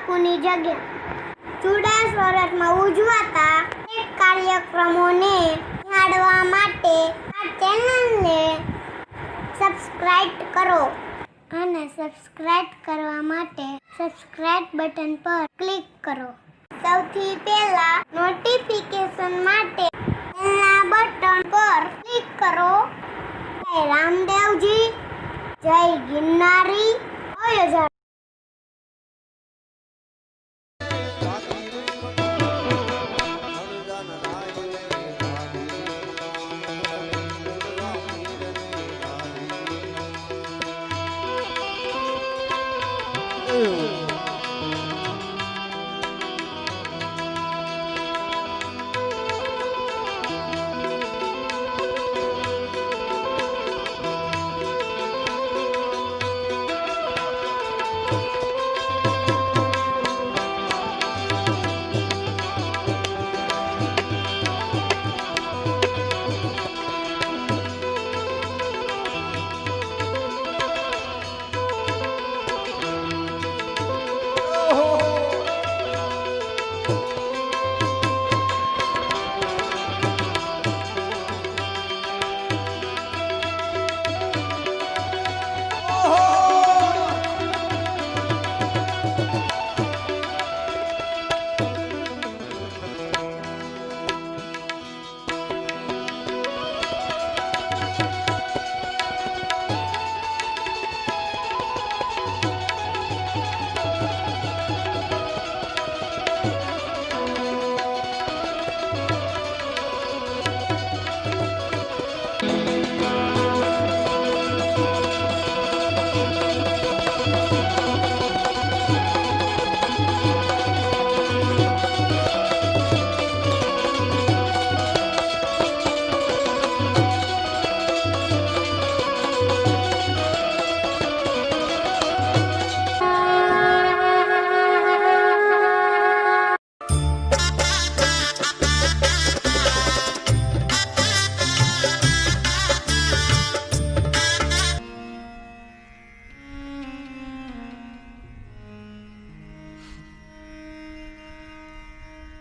બાપુની જગ્યા ચુડા સ્વરતમાં ઉજવાતા અનેક કાર્યક્રમોને નિહાળવા માટે આ ચેનલને સબસ્ક્રાઇબ કરો અને સબસ્ક્રાઇબ કરવા માટે સબસ્ક્રાઇબ બટન પર ક્લિક કરો. સૌથી પહેલા નોટિફિકેશન માટે બેલના બટન પર ક્લિક કરો. જય રામદેવજી, જય ગિરનારી.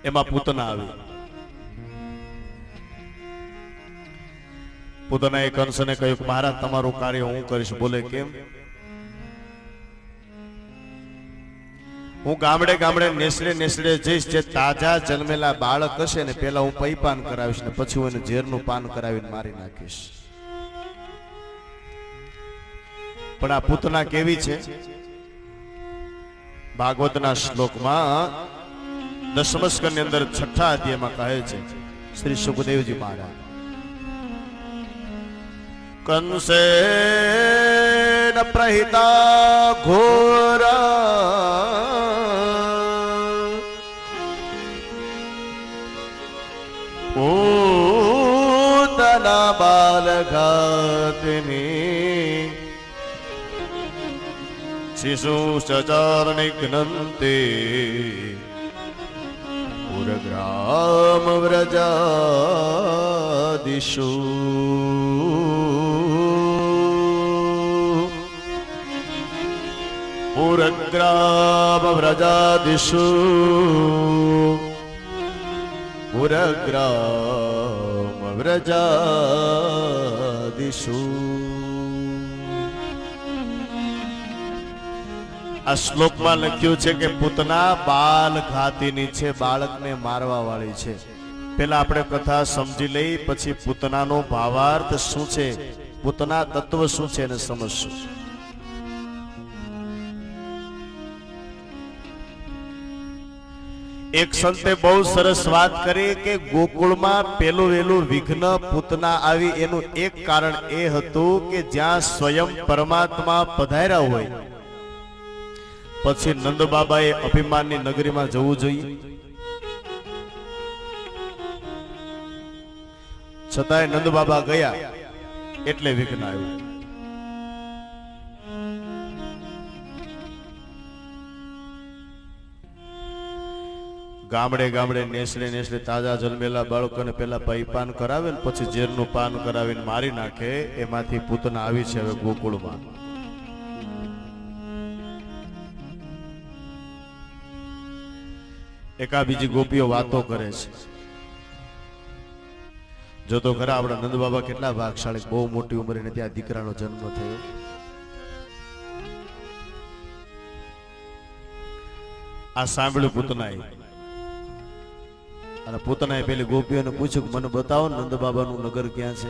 એમાં પૂતના આવી. પૂતનાએ કંસને કહ્યું કે મહારાજ તમારું કાર્ય હું કરીશ. બોલે કેમ? હું ગામડે ગામડે નેસડે જઈશ. જે તાજા જન્મેલા બાળક હશે ને પેલા હું પૈપાન કરાવીશ ને પછી હું એને ઝેરનું પાન કરાવીને મારી નાખીશ. પણ આ પૂતના કેવી છે? ભાગવતના શ્લોકમાં 10મ સ્કંદની અંદર 6ઠા અધ્યાયમાં કહે છે શ્રી સુખદેવજી મહારાજ, કંસેન પ્રહિતા ઘોરા પૂતના બાલઘાતિની શિશુ સચાર નિઘ્નન્તે પુરગ્રામ વ્રજાદિષુ. પુરગ્રામ વ્રજાદિષુ પુરગ્રામ વ્રજાદિષુ. આ શ્લોકમાં લખ્યું છે કે પૂતના બાલ ઘાતીની છે, બાળકને મારવા વાળી છે. પેલા આપણે કથા સમજી લઈ, પછી પૂતનાનો ભાવાર્થ શું છે, પૂતના તત્વ શું છે એને સમજશું. એક સંતે બહુ સરસ વાત કરી કે ગોકુળમાં પેલું વેલું વિઘ્ન પૂતના આવી એનું એક કારણ એ હતું કે જ્યાં સ્વયં પરમાત્મા પધાર્યા હોય પછી નંદ બાબાએ અભિમાનની નગરીમાં જવું જોઈએ, છતાંય નંદ બાબા ગયા એટલે વિઘ્ન આવ્યું. ગામડે ગામડે નેસડે તાજા જન્મેલા બાળકોને પેલા પૈપાન કરાવે ને પછી ઝેરનું પાન કરાવીને મારી નાખે. એમાંથી પૂતના આવી છે હવે ગોકુળમાં. એકા બીજી ગોપીઓ વાતો કરે છે. જો તો ખરા આપણા નંદ બાબા કેટલા ભાગશાળી, બહુ મોટી ઉંમરે ને ત્યાં દીકરાનો જન્મ થયો. આ સાંભળ્યું પૂતનાએ, અને પૂતનાએ પેલી ગોપીઓને પૂછ્યું કે મને બતાવો નંદ બાબાનું નગર ક્યાં છે.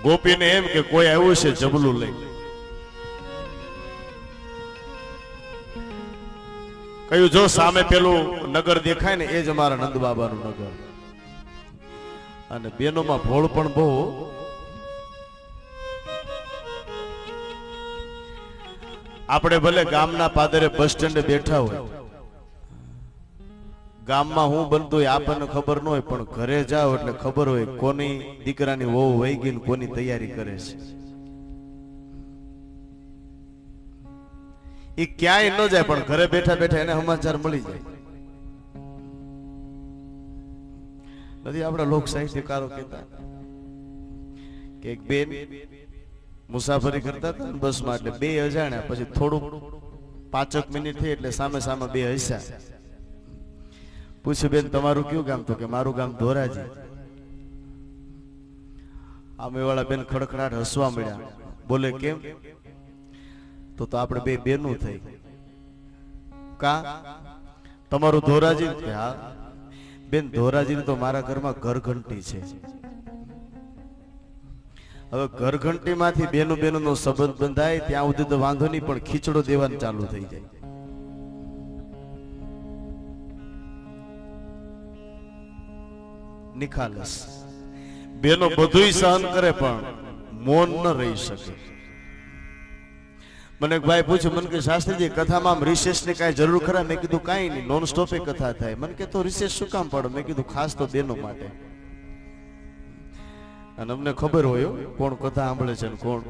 ગોપીને એમ કે કોઈ આવ્યું છે જબલું લઈ. કહ્યું જો સામે પેલું નગર દેખાય ને એ જ અમારા નંદ બાબાનું નગર. અને બેનોમાં ભોળ પણ બહુ. આપણે ભલે ગામના પાદરે બસ સ્ટેન્ડે બેઠા હોય, ગામમાં હું બનતું હોય આપણને ખબર ન હોય, પણ ઘરે જાઓ એટલે ખબર હોય કોની દીકરાની વહુ વહી ગઈ ને કોની તૈયારી કરે છે. એ ક્યાંય ન જાય પણ ઘરે બેઠા બેઠા એને સમાચાર મળી જાય. નથી આપણા લોક સાહિત્યકારો કહેતા કે એક બેન મુસાફરી કરતા હતા બસમાં, એટલે બે અજાણ્યા, પછી થોડુંક 5 મિનિટ થઈ એટલે સામે સામે બે હસ્યા. પૂછ્યું બેન તમારું કયું ગામ? તો કે મારું ગામ ધોરાજી. આમે વાળા બેન ખડખડાટ હસવા મળ્યા. બોલે કેમ? તો આપણે બે બેનું થઈ. કા તમારું ધોરાજી? કે હા. બેન ધોરાજી તો મારા ઘરમાં ઘરઘંટી છે. હવે ઘરઘંટી માંથી બેનું બેનું નો સંબંધ બંધાય ત્યાં સુધી તો વાંધો નહીં, પણ ખીચડો દેવાનું ચાલુ થઈ જાય. નિખાલસ બેનો બધુંય સહન કરે પણ મૌન ન રહી શકે. મને એક ભાઈ પૂછ્યું, મને કે શાસ્ત્રીજી કથામાં આમ રિસેસ ની કઈ જરૂર ખરા? મેં કીધું કાંઈ નહીં, નોન સ્ટોપે કથા થાય. મને કે તો રિસેસ શું કામ પડે? મેં કીધું ખાસ તો બેનો માટે. અને અમને ખબર હોય કોણ કથા સાંભળે છે ને કોણ.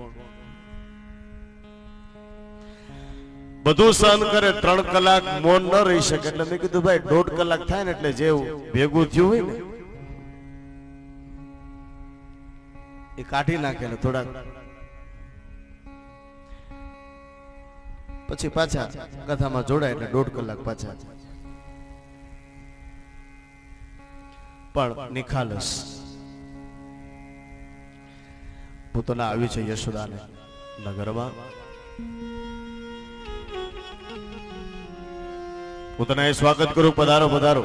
બધું સહન કરે, 3 કલાક મૌન ન રહી શકે. એટલે મેં કીધું ભાઈ 1.5 કલાક થાય ને એટલે જેવું ભેગું થયું હોય ને એ કાઢી નાખે ને થોડાક પછી પાછા કથામાં જોડાય એટલે 1.5 કલાક પાછા. પણ નિખાલસ પૂતના આવી છે યશોદાને નગરમાં. પૂતનાએ સ્વાગત કર્યું, પધારો પધારો.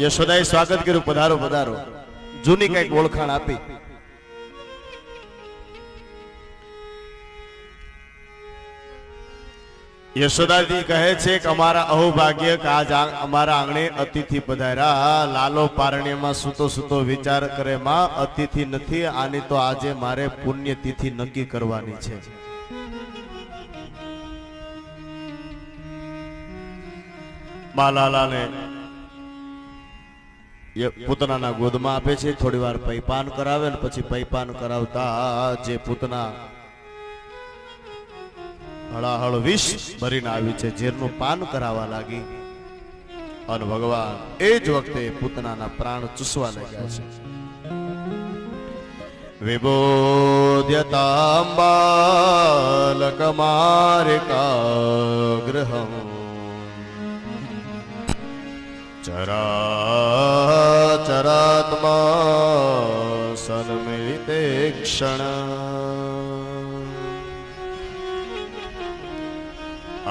યશોદાએ સ્વાગત કર્યું, પધારો પધારો. જૂની કઈક ઓળખાણ આપી. યશોદાજી કહે છે કે અમારા અહોભાગ્ય કે આજ અમારા આંગણે અતિથિ પધાર્યા. લાલો પારણ્યમાં સૂતો સૂતો વિચાર કરે, માં અતિથિ નથી, આની તો આજે મારે પુણ્યતિથિ નક્કી કરવાની છે. મા લાલાને પૂતનાના ગોદમાં આપે છે, થોડી વાર પૈપાન કરાવે ને પછી પૈપાન કરાવતા જે પૂતના હળાહળ વિષ ભરીને આવી છે, ઝેરનું પાન કરાવવા લાગી. અને ભગવાન એ જ વખતે પૂતનાના પ્રાણ ચૂસવા લાગ્યા છે. વિબોધ્યતાંબાલકમારિકાગ્રહં ચરાચરાત્મા સન્મિલિતે ક્ષણ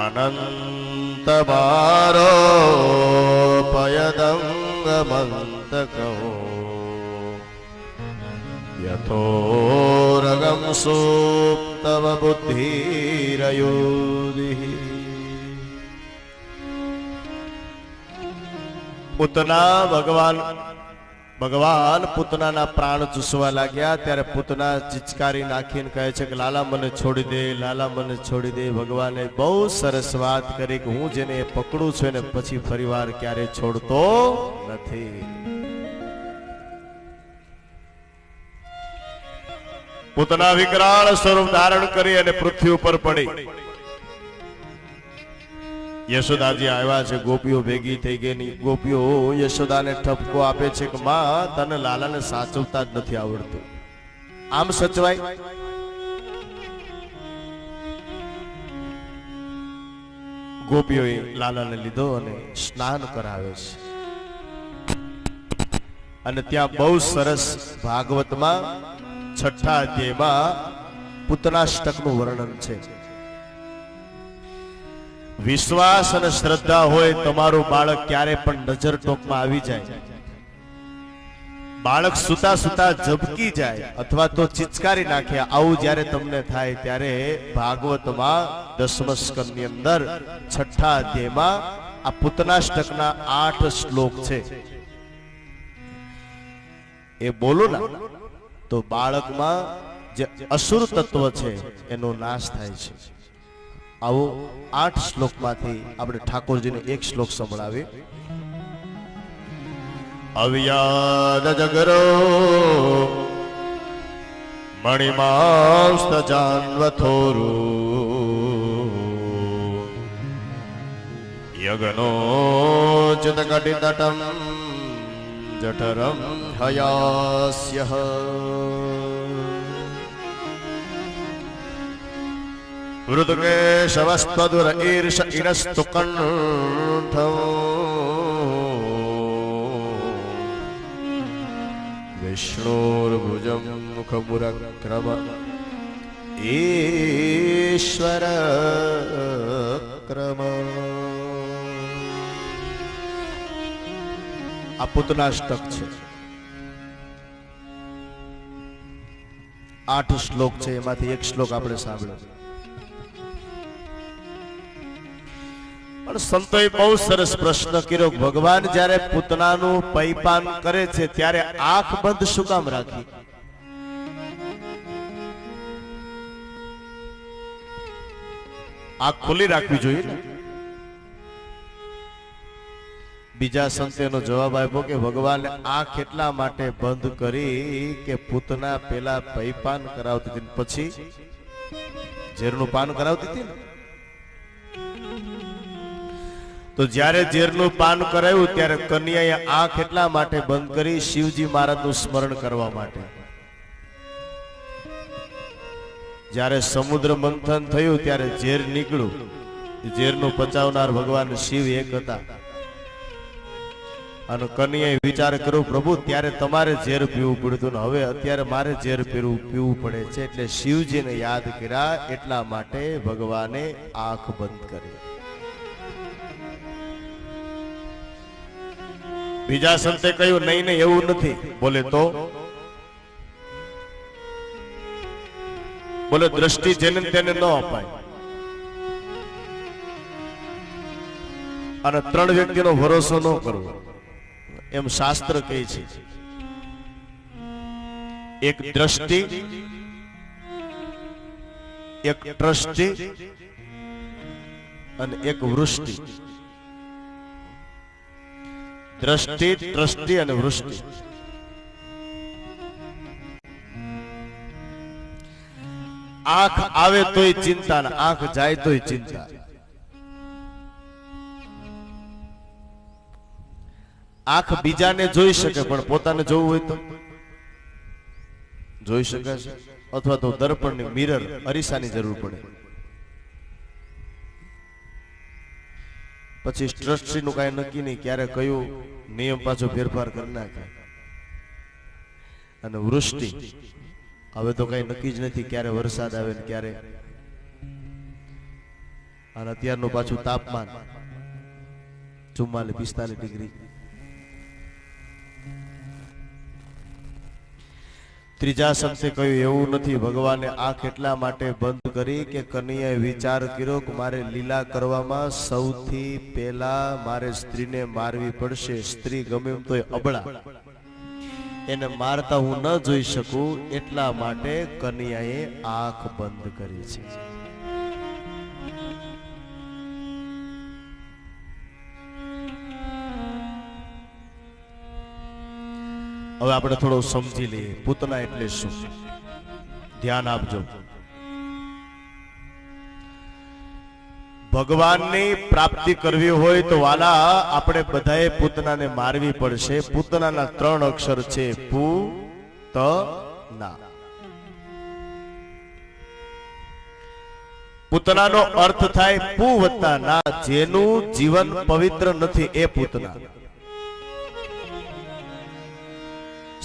અનંત બારોપયદંગમંતકો યથોરગમ સુપ્તવ બુદ્ધિરયોધિ. પૂતના ભગવાન પૂતનાના પ્રાણ ચૂસવા લાગ્યા ત્યારે પૂતના ચિચકારી નાખીને કહે છે કે લાલા મને છોડી દે, લાલા મને છોડી દે. ભગવાને બહુ સરસ વાત કરી કે હું જેને પકડું છું એને પછી ફરીવાર ક્યારે છોડતો નથી. પૂતના વિકરાળ સ્વરૂપ ધારણ કરી અને પૃથ્વી ઉપર પડી. યશોદાજી આવ્યા છે, ગોપીઓ ભેગી થઈ ગઈ. ગોપીઓ યશોદાને ઠપકો આપે છે કે માં તને લાલાને સાચવતા જ નથી આવડતું, આમ સચવાય. ગોપીઓએ લાલાને લીધો અને સ્નાન કરાવે છે. અને ત્યાં બહુ સરસ ભાગવતમાં 6ઠા અધ્યાયમાં પૂતનાષ્ટકનું વર્ણન છે. વિશ્વાસ અને શ્રદ્ધા હોય તમારું બાળક ક્યારે પણ નજર ટોકમાં આવી જાય, બાળક સુતા સુતા ઝબકી જાય અથવા તો ચિચકારી નાખે, આવું જ્યારે તમને થાય ત્યારે ભાગવતમાં 10મ સ્કંદની અંદર 6ઠા અધ્યાયમાં આ પૂતનાષ્ટકના 8 શ્લોક છે. એ બોલો ના તો બાળકમાં જે અસુર તત્વ છે એનો નાશ થાય છે. આવો 8 શ્લોકમાંથી આપણે ઠાકોરજીને એક શ્લોક સંભળાવીએ. અવ્યાદ જગરો મણિમાંસ્ત જાન્વથોરુ યગનો ચિત કટિતટમ જઠરમ હયાસ્યઃ વૃદ્ધકેશવસ્ત્વદુર ઈર્ષ ઇનસ્તુ કંઠં વિષ્ણુર્ભુજં મુખમુરક્રમ ઈશ્વર ક્રમ. આ પૂતનાષ્ટક છે. 8 શ્લોક છે, એમાંથી એક શ્લોક આપણે સાંભળ્યો. પણ સંતોએ બહુ સરસ પ્રશ્ન કર્યો, ભગવાન જ્યારે પૂતનાનું પૈપાન કરે છે ત્યારે આંખ બંધ શું કામ રાખી? આંખ ખોલી રાખવી જોઈએ ને. બીજા સંતોનો જવાબ આપ્યો કે ભગવાને આંખ એટલા માટે બંધ કરી કે પૂતના પેલા પૈપાન કરાવતી હતી, પછી ઝેરનું પાન કરાવતી હતી ને. તો જ્યારે ઝેરનું પાન કરાયું ત્યારે કન્યાએ આંખ એટલા માટે બંધ કરી શિવજી મહારાજનું સ્મરણ કરવા માટે. જ્યારે સમુદ્ર મંથન થયું ત્યારે ઝેર નીકળ્યું, ઝેરનું પચાવનાર ભગવાન શિવ એક હતા. અને કન્યાએ વિચાર કર્યો, પ્રભુ ત્યારે તમારે ઝેર પીવું પડતું ને હવે અત્યારે મારે ઝેર પીવું પડે છે, એટલે શિવજીને યાદ કર્યા, એટલા માટે ભગવાને આંખ બંધ કરી. બીજા સંતે કહ્યું નહીં નહીં એવું નથી. બોલે તો બોલે દ્રષ્ટિ જેને તેને ન અપાય. અને 3 વ્યક્તિનો ભરોસો ન કરવો એમ શાસ્ત્ર કહે છે. એક દ્રષ્ટિ, એક ટ્રસ્ટી અને એક વૃષ્ટિ. દ્રષ્ટિ, ટ્રસ્ટી અને વૃષ્ટિ. આંખ આવે તોય ચિંતા ને આંખ જાય તોય ચિંતા. આંખ બીજાને જોઈ શકે પણ પોતાને જોવું હોય તો જોઈ શકે છે, અથવા તો દર્પણની મિરર અરીસાની જરૂર પડે. પછી ટ્રસ્ટીનું કાંઈ નક્કી નહીં, ક્યારે કયું નિયમ પાછો ફેરફાર કરી નાખે. અને વૃષ્ટિ હવે તો કઈ નક્કી જ નથી, ક્યારે વરસાદ આવે ને ક્યારે. અને અત્યારનું પાછું તાપમાન 44-45 ડિગ્રી. ત્રીજા સંતે કહ્યું એવું નથી, ભગવાને આંખ એટલા માટે બંધ કરી કે કન્યાએ વિચાર કર્યો કે મારે લીલા કરવામાં સૌથી પહેલા મારે સ્ત્રીને મારવી પડશે. સ્ત્રી ગમે એમ તોય અબળા, એને મારતા હું ન જોઈ શકું, એટલા માટે કન્યાએ આંખ બંધ કરી છે. હવે આપણે થોડો સમજી લઈએ પૂતના એટલે શું. ધ્યાન આપજો. ભગવાનની પ્રાપ્તિ કરવી હોય તો વાલા આપણે બધાએ પૂતનાને મારવી પડશે. પૂતનાના 3 અક્ષર છે, પૂ-ત-ના. પૂતનાનો અર્થ થાય પુ વત્તા ના, જેનું જીવન પવિત્ર નથી એ પૂતના.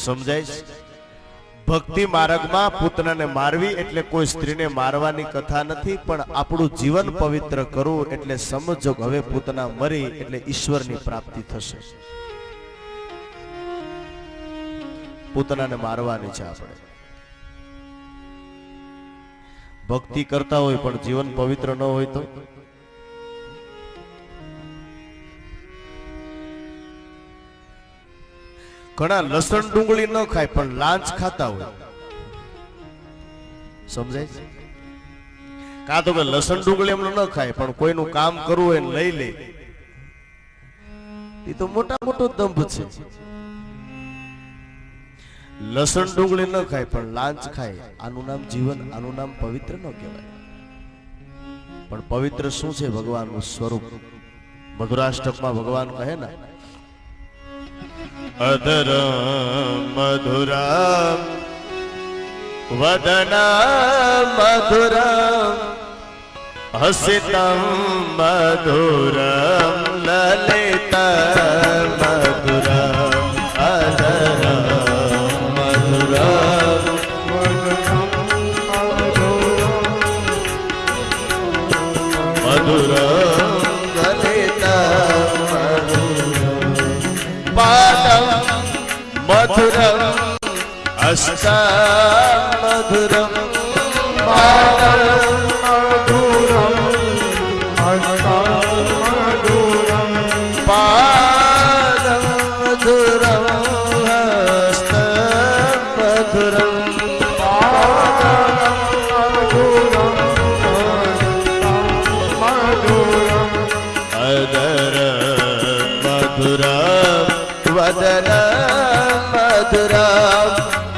સમજાય છે? ભક્તિ માર્ગમાં પૂતનાને મારવી એટલે કોઈ સ્ત્રીને મારવાની કથા નથી, પણ આપણું જીવન પવિત્ર કરવું એટલે સમજો કે હવે પૂતના મરી એટલે ઈશ્વરની પ્રાપ્તિ થશે. પૂતનાને મારવાની છે આપણે. ભક્તિ કરતા હોય પણ જીવન પવિત્ર ન હોય તો ઘણા લસણ ડુંગળી ન ખાય પણ લાંચ ખાતા હોય. સમજાય છે? કાં તો કે લસણ ડુંગળી એમનું ન ખાય પણ કોઈનું કામ કરવું હોય ને લઈ લે, એ તો મોટા મોટો દંભ છે. લસણ ડુંગળી ન ખાય પણ લાંચ ખાય, આનું નામ જીવન, આનું નામ પવિત્ર ન કહેવાય. પણ પવિત્ર શું છે? ભગવાનનું સ્વરૂપ. મધુરાષ્ટકમાં ભગવાન કહે ને, અધર મધુરા વદના મધુરા હસિતમ મધુરમ લલિતા મધુરા અધર મધુરા મધુરમ લલિતા પાદમ મધુરમ હસ્તા મધુરમ પાદમ મધુરમ હસ્તા મધુરમ પાદમ મધુરમ હસ્તા મધુરમ પાદમ મધુરમ મધુરમ અધર મધુરમ વદન મધુરમ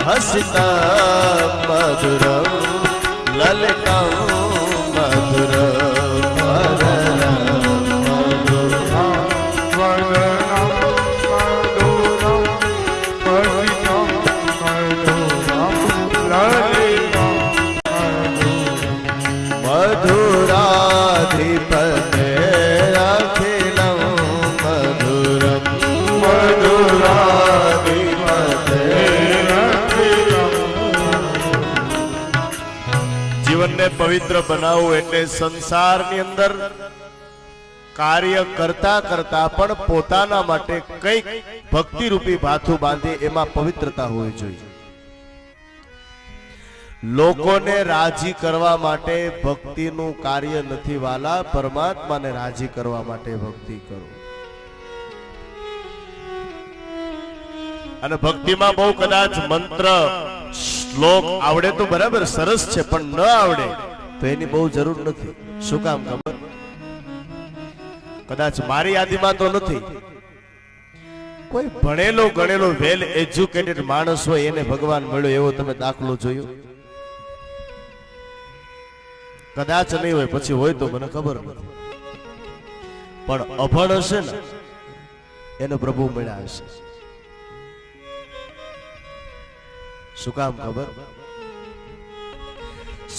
હસિતા મધુરમ લલિતમ મધુરમ વદન મધુરમ મધુરાધિપતે અખિલમ મધુરમ મધુરાધિપતે અખિલમ. જીવનને પવિત્ર બનાવવું એટલે સંસારની અંદર કાર્ય કરતા કરતા પણ પોતાના માટે કંઈક ભક્તિ રૂપી ભાથું બાંધી એમાં પવિત્રતા હોવી જોઈએ. લોકોને રાજી કરવા માટે ભક્તિનું કાર્ય નથી વાલા, પરમાત્માને રાજી કરવા માટે ભક્તિ કરો. અને ભક્તિમાં બહુ કદાચ મંત્ર શ્લોક આવડે તો બરાબર, સરસ છે, પણ ન આવડે તો એની બહુ જરૂર નથી. શું કામ ખબર? કદાચ મારી યાદીમાં તો નથી, કોઈ ભણેલો ગણેલો વેલ એજ્યુકેટેડ માણસ હોય એને ભગવાન મળ્યો એવો તમે દાખલો જોયો? કદાચ નહીં હોય, પછી હોય તો મને ખબર નથી. પણ અભણ હશે ને એને પ્રભુ મળ્યા હશે. શું કામ ખબર?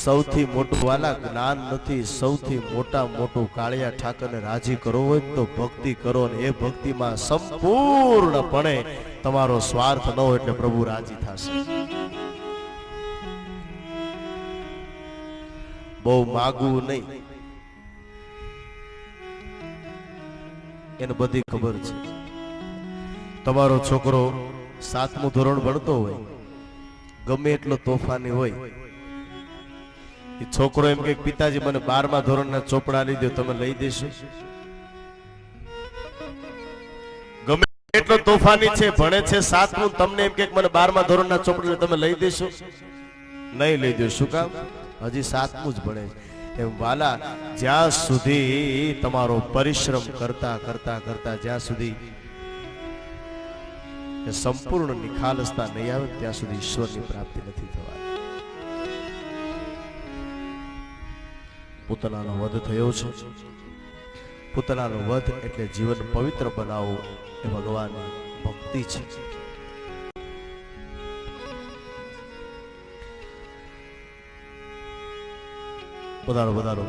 સૌથી મોટું વાલા જ્ઞાન નથી, સૌથી મોટું કાળિયા ઠાકરને રાજી કરવો હોય તો ભક્તિ કરો, ને એ ભક્તિમાં સંપૂર્ણપણે તમારો સ્વાર્થ ન હોય એટલે પ્રભુ રાજી થશે. બહુ માગવું નહીં, એને બધી ખબર છે. તમારો છોકરો 7મું ધોરણ ભણતો હોય, ગમે એટલો તોફાની હોય, એ છોકરો એમ કે પિતાજી મને 12મા ધોરણના ચોપડા લઈ દો, તમે લઈ દેશો? ગમે એટલો તોફાની છે, ભણે છે 7મું, તમને એમ કે મને 12મા ધોરણના ચોપડા તમે લઈ દેશો? નહીં લઈ દો. શું કામ? હજી 7મું જ ભણે છે. એમ વાલા, જ્યાં સુધી તમારો પરિશ્રમ કરતા કરતા કરતા જ્યાં સુધી સંપૂર્ણ નિખાલસતા નહીં આવે ત્યાં સુધી ઈશ્વરની પ્રાપ્તિ નથી થવાની. પૂતનાનો વધ થયો છે. પૂતનાનો વધ એટલે જીવન પવિત્ર બનાવવું એ ભગવાનની ભક્તિ છે. વધારો વધારો.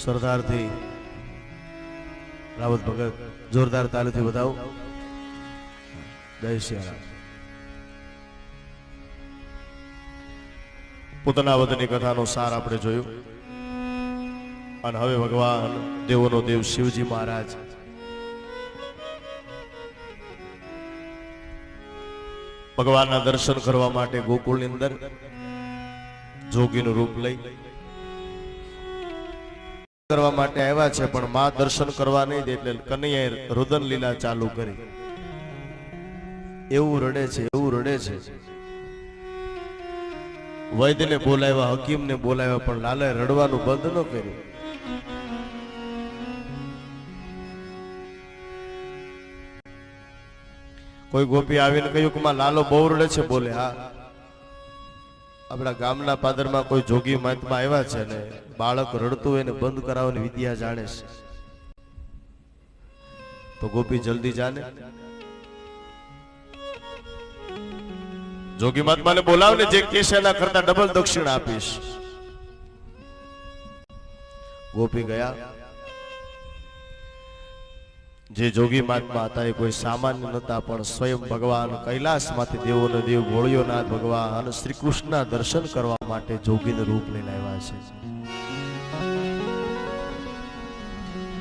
સરદારથી રાવત ભગત જોરદાર તાલીથી વધાવો. જય સિયારામ. પૂતના વધની કથાનો સાર આપણે જોયું અને હવે ભગવાન દેવોનો દેવ શિવજી મહારાજ ભગવાનના દર્શન કરવા માટે ગોકુળની અંદર જોગીનું રૂપ લઈ કરવા માટે આવ્યા છે, પણ માં દર્શન કરવા નહીં દે એટલે કનૈયાએ રુદન લીલા ચાલુ કરી. એવું રડે છે, એવું રડે છે. વૈદ્યને બોલાવ્યા, હકીમને બોલાવ્યા, પણ લાલાએ રડવાનું બંધ ન કર્યું. કોઈ ગોપી આવીને કહ્યું કે માં લાલો બહુ રડે છે. બોલે હા, આપણા ગામના પાદરમાં કોઈ જોગી મહાત્મા આવ્યા છે ને બાળક રડતું હોય ને બંધ કરાવવાની વિદ્યા જાણે છે. તો ગોપી જલ્દી જાને, જોગી મહાત્માને બોલાવને, જે કેસ એના કરતા ડબલ દક્ષિણ આપીશ. ગોપી ગયા. જે જોગી મહાત્મા હતા એ કોઈ સામાન્ય નતા, પણ સ્વયં ભગવાન કૈલાસમાંથી દેવોનો દેવ ભોળિયોનાથ ભગવાન શ્રી કૃષ્ણના દર્શન કરવા માટે જોગીનું રૂપ લઈને આવ્યા છે.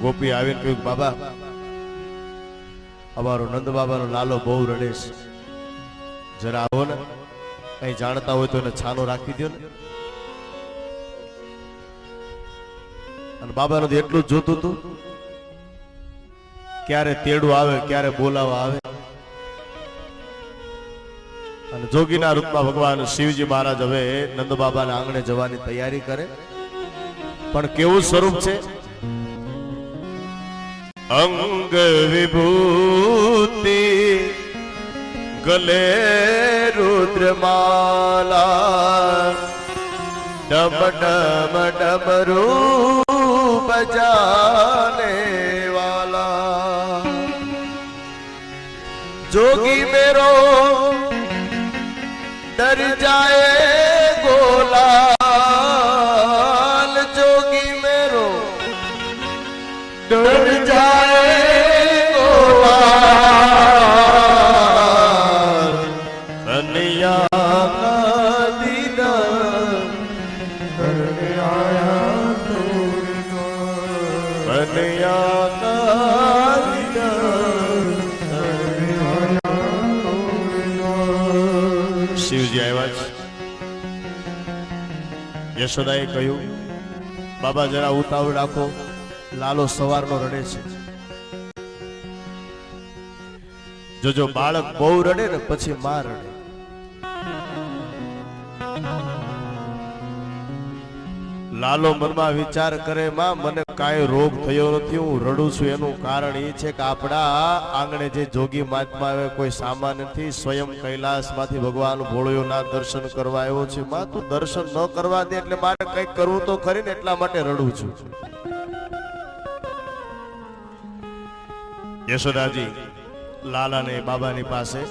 ગોપી આવીને કહ્યું, બાબા અમારો નંદ બાબાનો લાલો બહુ રડે છે, જરા આવો ને, કઈ જાણતા હોય તો એને છાનો રાખી દો ને. અને બાબાનું એટલું જ જોતું હતું, ક્યારે તેડું આવે, ક્યારે બોલાવા આવે. અને જોગીના રૂપમાં ભગવાન શિવજી મહારાજ હવે નંદ બાબાના આંગણે જવાની તૈયારી કરે. પણ કેવું સ્વરૂપ છે, અંગ વિભૂતિ ગલે રુદ્રમાલા ડમ ડમ ડમરૂ બજાને વાલા. જોગી મેરો डर जाए गोलाल, जोगी मेरो डर जाए गोलाल. कन्हैया का दीदार करने आया तो, कन्हैया का दीदार करने आया. શિવજી આવ્યા છે. યશોદાએ કહ્યું, બાબા જરા ઉતાવળ રાખો, લાલો સવારનો રડે છે. જોજો બાળક બહુ રડે ને પછી માં રડે. લાલો મનમાં વિચાર કરે, માં મને કાંઈ રોગ થયો નથી, હું રડું છું એનું કારણ એ છે કે આપણા આંગણે જે જોગી મહાત્મા આવે કોઈ સામાન્ય નથી, સ્વયં કૈલાસમાંથી ભગવાન ભોળિયોનાથ દર્શન કરવા આવ્યો છે. માં તું દર્શન ન કરવા દે એટલે મારે કંઈક કરવું તો ખરી ને, એટલા માટે રડું છું. યશોદાજી લાલાને બાબાની પાસે,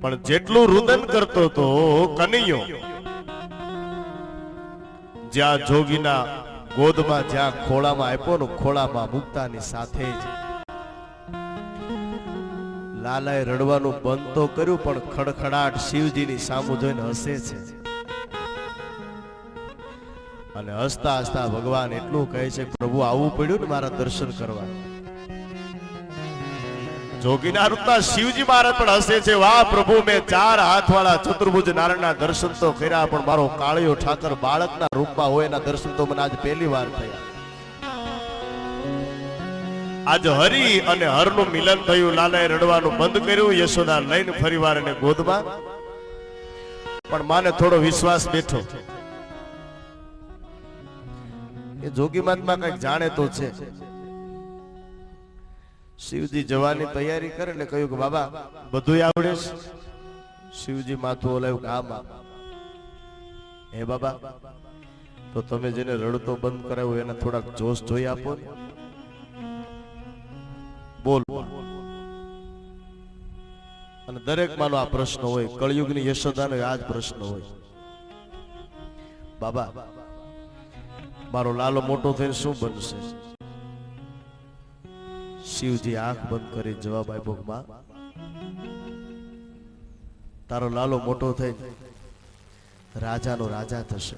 પણ જેટલું રુદન કરતો તો કનૈયો જ્યાં જોગીના ગોદમાં જ્યાં ખોળામાં આપ્યો ને, ખોળામાં મુક્તાની સાથે જ લાલાએ રડવાનું બંધ તો કર્યું, પણ ખડખડાટ શિવજીની સામું જોઈને હસે છે. અને હસતા હસતા ભગવાન એટલું કહે છે, પ્રભુ આવવું પડ્યું ને મારા દર્શન કરવા. જોગીના રૂપમાં શિવજી મહારાજ પણ હસે છે, વાહ પ્રભુ મેં 4 હાથવાળા ચતુર્ભુજ નારાયણના દર્શન તો કર્યા, પણ મારો કાળિયો ઠાકર બાળકના રૂપમાં હોય એના દર્શન તો મને આજ પહેલી વાર થયા. આજ હરિ અને હરનું મિલન થયું. લાલાએ રડવાનું બંધ કર્યું, યશોદા લઈને ફરીવાર એને ગોદમાં. પણ માને થોડો વિશ્વાસ બેઠો, એ જોગી મહાત્મા કઈક જાણે તો છે. શિવજી જવાની તૈયારી કરે ને કહ્યું કે બાબા બધું આવડે છે. શિવજી માથું ઓલાયું કે હા માં. હે બાબા, તો તમે જેને રડતો બંધ કરાવ્યો એને થોડાક જોશ જોઈ આપો ને. બોલ. અને દરેક માનો આ પ્રશ્ન હોય, કળિયુગની યશોદાનો આ જ પ્રશ્ન હોય, બાબા મારો લાલો મોટો થઈને શું બનશે? શિવજી આંખ બંધ કરી જવાબ આપ્યો, માં તારો લાલો મોટો થઈ રાજાનો રાજા થશે.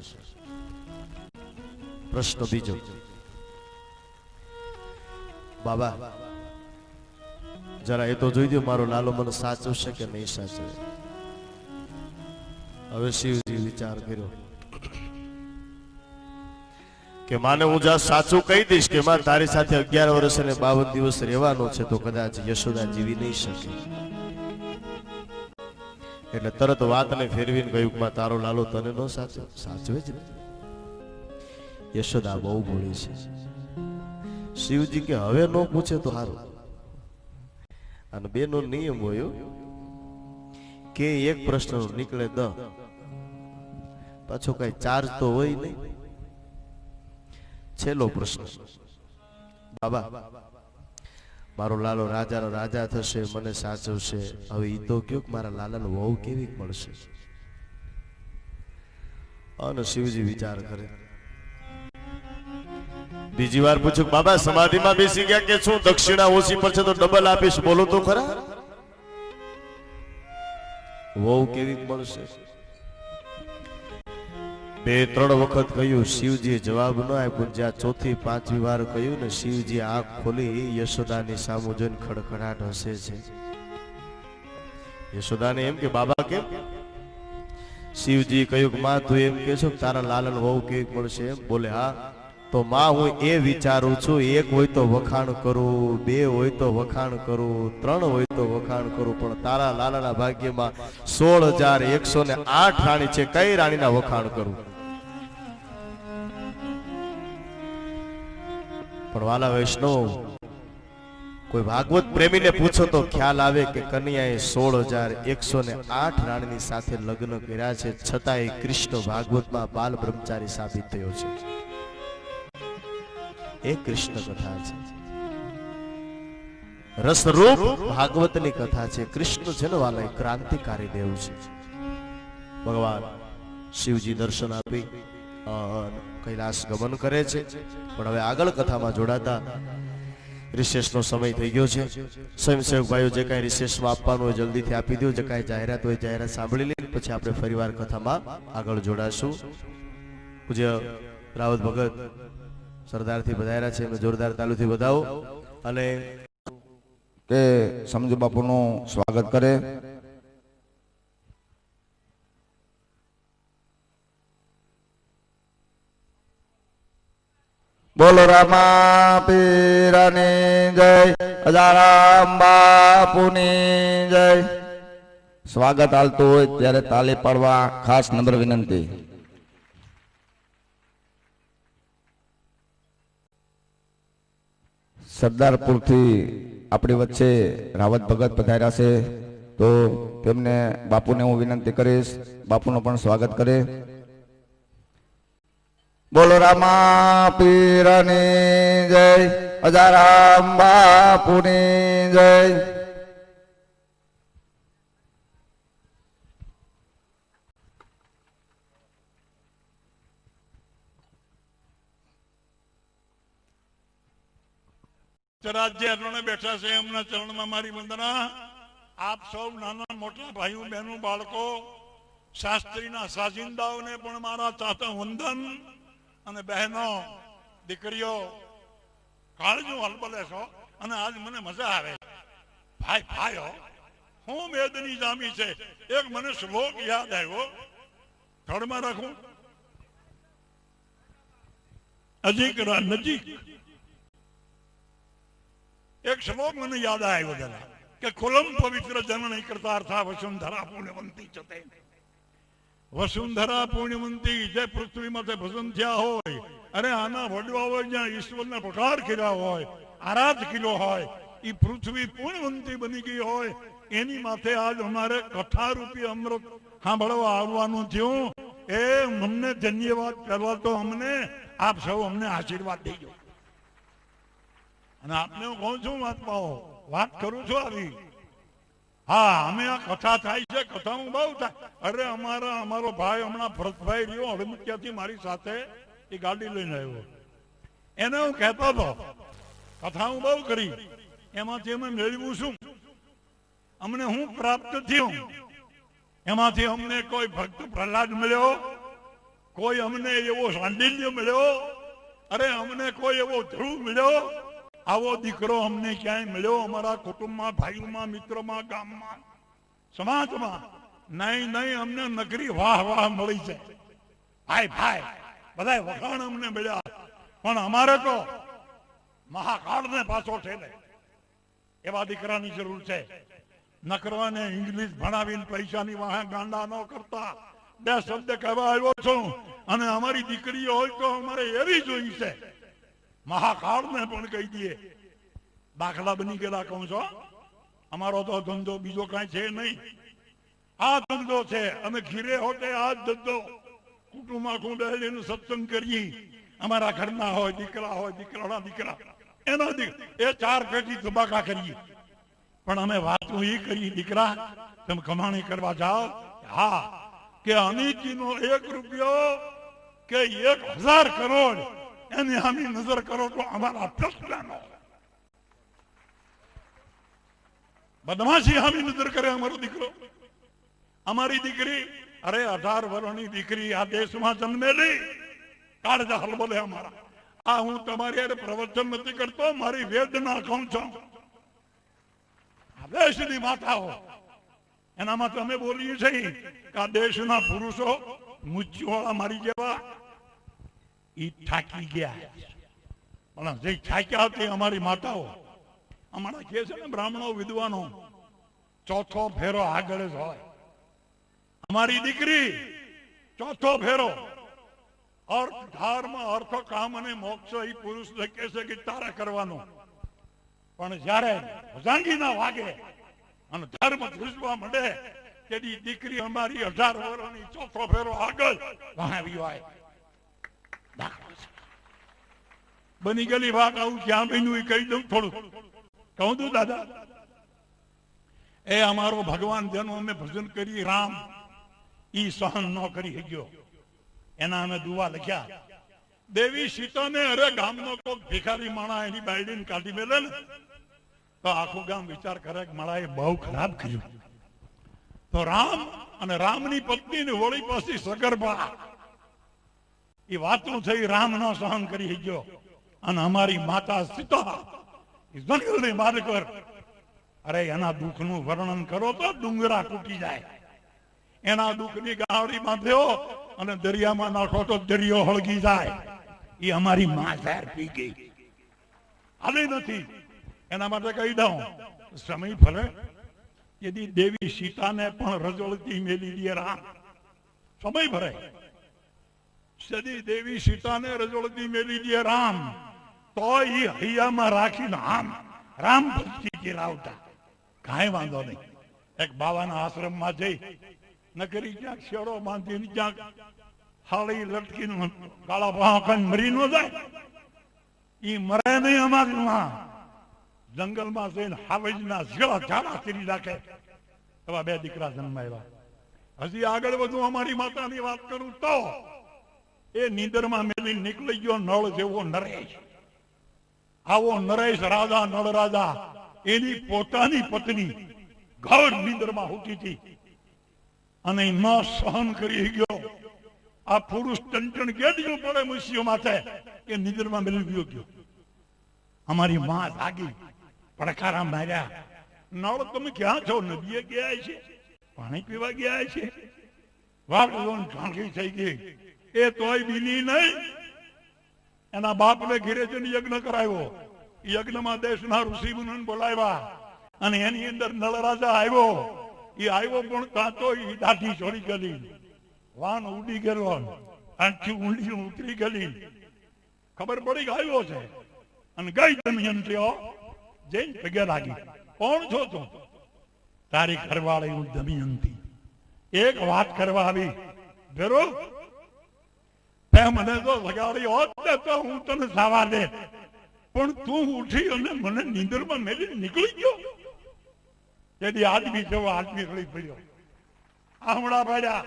પ્રશ્ન બીજો, બાબા જરા એ તો જોઈ દો મારો લાલો મને સાચવશે કે નહીં સાચવે. હવે શિવજી વિચાર કર્યો કે માને હું જા સાચું કહી દઈશ કે માં તારી સાથે 11 વર્ષ અને 52 દિવસ રહેવાનો છે તો કદાચ યશોદા જીવી નહીં શકે. એટલે તરત વાતને ફેરવીને કહ્યું માં તારો લાલો તને નો સાચવે જ નહીં. યશોદા બહુ ભોળી છે. શિવજી કે હવે નો પૂછે તો સારું. અને બેનો નિયમ હોય કે એક પ્રશ્ન નીકળે પાછો કઈ ચાર્જ તો હોય નહીં. છેલ્લો પ્રશ્ન, બાબા મારો લાલો રાજાનો રાજા થશે, મને સાચવશે, હવે ઈ તો કયો મારા લાલાનો વહુ કેવી મળશે? અને શિવજી વિચાર કરે. બીજી વાર પૂછ્યું, બાબા સમાધિમાં બેસી ગયા કે શું દક્ષિણા ઓછી પર છે તો ડબલ આપીશ, બોલો તો ખરા. વહુ કેવી મળશે? 2-3 વખત કહ્યું, શિવજીએ જવાબ ન આપ્યો. જ્યાં 4થી 5મી વાર કહ્યું ને, શિવજી આંખ ખોલી યશોદાની સામુ જોઈને ખડખડાટ હસે છે. યશોદાને એમ કે બાબા કેમ? શિવજી કહ્યું, માં તું એમ કે છો તારા લાલન વહુ કેવી મળશે એમ? બોલે હા. તો માં હું એ વિચારું છું, 1 હોય તો વખાણ કરું, 2 હોય તો વખાણ કરું, 3 હોય તો વખાણ કરું, પણ તારા લાલાના ભાગ્યમાં 16,108 રાણી છે, કઈ રાણીના વખાણ કરું? પણ વાલા વૈષ્ણવ, કોઈ ભાગવત પ્રેમીને પૂછો તો ખ્યાલ આવે કે કન્યાએ 16,108 રાણીની સાથે લગ્ન કર્યા છે, છતાંય કૃષ્ણ ભાગવતમાં બાલ બ્રહ્મચારી સાબિત થયો છે. એ કૃષ્ણ કથા છે, રસરૂપ ભાગવતની કથા છે. કૃષ્ણ છે ને વાલા ક્રાંતિકારી દેવ છે. ભગવાન શિવજી દર્શન આપી કૈલાસ ગમન કરે છે. પણ હવે આગળ કથામાં જોડાતા રિસેસનો સમય થઈ ગયો છે. સ્વયંસેવક ભાઈઓ જે કાંઈ રિસેસમાં આપવાનું હોય જલ્દીથી આપી દો. જે કાંઈ જાહેરાત હોય જાહેરાત સાંભળી લઈને પછી આપણે ફરીવાર કથામાં આગળ જોડાશું. પૂજ્ય રાવત ભગત સરદારથી વધાર્યા છે, એમને જોરદાર તાલુથી વધાવો અને કે સમજુ બાપુનું સ્વાગત કરે. બોલો રામા પીરાની જય, અજારામ બાપુની જય. સ્વાગત હાલતું હોય ત્યારે તાલી પાડવા ખાસ નમ્ર વિનંતી. સરદારપુરથી આપણી વચ્ચે રાવત ભગત પધાર્યા છે, તો તેમને બાપુને હું વિનંતી કરીશ બાપુનું પણ સ્વાગત કરે. બોલો રામા પીરની જય, અજારામ બાપુની જય. રાજ્ય અરણે બેઠા છે, એમના ચરણમાં મારી વંદના. આપ સૌ નાના મોટા ભાઈઓ બહેનો બાળકો શાસ્ત્રીના સાજિંદાઓને પણ મારા ચાચા વંદન. અને બહેનો દીકરીઓ કાળજો હલબલે છો અને આજ મને મજા આવે. ભાઈ ભાઈઓ હું મેદની જામી છે. એક મને શ્લોક યાદ આવ્યો, થડમાં રાખું. નજીક એક શ્લોક મને યાદ આવ્યો જરા, કે કુલમ પવિત્ર જનની કરતા વસુંધરા પુણ્યવંતી ચતે. વસુંધરા પુણ્યવંતી જે પૃથ્વીમાંથી ભજન થયા હોય, અરે આના વડવા હોય, જ્યાં ઈશ્વરના પ્રકાર કર્યા હોય, આરાધ કર્યો હોય, એ પૃથ્વી પુણ્યવંતી બની ગઈ હોય, એની માથે આજ અમારે કથારૂપી અમૃત સાંભળવા આવવાનું થયું. એ અમને ધન્યવાદ કરવા તો અમને આપ સૌ અમને આશીર્વાદ દેજો. અને આપને હું કહું છું, વાત કરું છું આવી હા, અમે આ કથા થાય છે, કથામાં બહુ થાય. અરે અમારો ભાઈ હમણાં ભરતભાઈ રહ્યો હળમુકિયાથી મારી સાથે, એ ગાડી લઈને આવ્યો. એને હું કહેતો હતો કથા હું બહુ કરી, એમાંથી અમે મેળવ્યું શું, અમને હું પ્રાપ્ત થયું, એમાંથી અમને કોઈ ભક્ત પ્રહલાદ મળ્યો, કોઈ અમને એવો સાંડિલ્ય મળ્યો, અરે અમને કોઈ એવો ધ્રુવ મળ્યો, આવો દીકરો અમને ક્યાંય મળ્યો અમારા કુટુંબમાં, ભાઈઓમાં, મિત્રોમાં, ગામમાં, સમાજમાં નહીં. અમને નકરી વાહ વાહ મળી છે. ભાઈ ભાઈ બધા વખાણ અમને મળ્યા, પણ અમારે તો મહાકાળને પાછો ઠેલે એવા દીકરાની જરૂર છે. નકરવાને ઇંગ્લિશ ભણાવીને પૈસાની વાહે ગાંડા ન કરતા 2 શબ્દ કહેવા આવ્યો છું. અને અમારી દીકરી હોય તો અમારે એવી જોઈ છે, મહાકાળને પણ કહી દઈએ. દાખલા બની ગયેલા કહું છો. અમારો તો ધંધો બીજો કાંઈ છે નહીં, આ ધંધો છે. અમે ઘીરે હોતે આ ધંધો, કુટુંબ આખું બેસીને સત્સંગ કરીએ. અમારા ઘરના હોય, દીકરા હોય, દીકરાના દીકરા, એના એ 4 પેટી ધબાકા કરીએ. પણ અમે વાતો એ કરી, દીકરા તમે કમાણી કરવા જાઓ, હા, કે અનિતિનો 1 રૂપિયો કે 1000 કરોડ એની સામે નજર કરો તો અમારા પ્રશ્નનો બદમાશી સામે નજર કરે અમારો દીકરો, અમારી દીકરી. અરે 18 વર્ષની દીકરી આ દેશમાં જન્મેલી, કાળજા હલબલે અમારા. આ હું તમારી યારે પ્રવચન નથી કરતો, મારી વેદના કહું છું. આ દેશની માતાઓ, એનામાં તમે બોલીએ છીએ કે આ દેશના પુરુષો મુચ્છીવાળા મારી જેવા ઈ થાકી ગયા. પણ જે થાક્યા હતી અમારી માતાઓ, અમારા કે છે ને બ્રાહ્મણો વિદ્વાનો 4થો ફેરો આગળ જ હોય. અમારી દીકરી 4થો ફેરો ધર્મ, અર્થ, કામ અને મોક્ષ એ પુરુષ કહે છે કે તારે કરવાનો. પણ જયારે ભજાંગીના વાગે અને ધર્મ ધ્રુજવા માંડે તેની દીકરી અમારી 18 વર્ષની 4થો ફેરો આગળ વહાવી હોય. બની ગયેલી વાત આવું ક્યાં બન્યું એ કહી દઉં થોડું. કહું તું દાદા, એ અમારો ભગવાન જેનું અમે ભજન કરી રામ, ઈ સહન ન કરી શક્યો. એના અમે દુવા લખ્યા. દેવી સીતાને અરે ગામનો કોક ભિખારી માણા એની બાયડીને કાઢી મેલે ને તો આખું ગામ વિચાર કરે કે માળાએ બહુ ખરાબ કર્યું. તો રામ અને રામની પત્ની ને વળી પાછી સગર્ભા, એ વાતું થઈ, રામ નો સહન કરી ગયો. અને અમારી માતા સીતા જંગલની માર્ગ પર, અરે એના દુઃખનું વર્ણન કરો તો ડુંગરા તૂટી જાય. એના દુઃખની ગાવડી બાંધ્યો અને દરિયામાં નાખો તો દરિયો હળગી જાય. એ અમારી માં ઝેર પી ગઈ, હાલી નથી. એના માટે કહી દઉં, સમય ફરે તેથી દેવી સીતાને પણ રજોળતી મેલી દે રામ. સમય ભરે સદી દેવી સીતાને રજોળતી મેલી દે રામ, તો એ હૈયામાં રાખીને રામ ભક્તિ ચિરાવતા. કાંઈ વાંધો નહીં. એક બાવાના આશ્રમમાં જઈ નકરી ક્યાંક શેડો બાંધીને ક્યાંક હાળી લટકીને કાળા ભાવ મરી ન જાય. એ મરે નહીં અમારી માં. જંગલમાં જઈને હાવજના ઝીણા ઝાડા કરી નાખે એવા 2 દીકરા જન્માયા. હજી આગળ વધુ અમારી માતાની વાત કરું તો એ નીંદરમાં મેલી નીકળી ગયો નળ જેવો નરેશ. આવો નરેશ રાજા, નળ રાજા, એની પોતાની પત્ની ઘર નીંદરમાં હોતી હતી અને ન સહન કરી ગયો. આ પુરુષ ટંટણ કેદીઓ પડે મુસીઓ માથે એ નીંદરમાં મેળવી ગયો. અમારી માં જાગી, પડકારા માર્યા, નળ તમે ક્યાં છો? નદીએ ગયા છે, પાણી પીવા ગયા છે. વાઘ ઝાંખી થઈ ગઈ. એ તોય બીની નહીં. એના બાપને ઘેરે જઈને યજ્ઞ કરાવ્યો. યજ્ઞમાં દેશના ઋષિ મુનિને બોલાવ્યા અને એની અંદર નળ રાજા આવ્યો. એ આવ્યો પણ ત્યાં તો એ દાઢી છોડી ગયેલી, વાન ઉડી ગયેલો, આંખી ઊંડી ઉતરી ગયેલી. ખબર પડી કે આવ્યો છે અને ગઈ દમયંતીઓ જઈને પગે લાગી. કોણ છો તું? તારી ઘરવાળી હું દમયંતી. એક વાત કરવા આવી. ભેરો તે મને તો લગાડી હોત ને તો હું તને જવા દે, પણ તું ઉઠી અને મને નીંદરમાં મેલી નીકળી ગયો. તેથી આદમી જેવો આદમી રળી પડ્યો આમળા પાડ્યા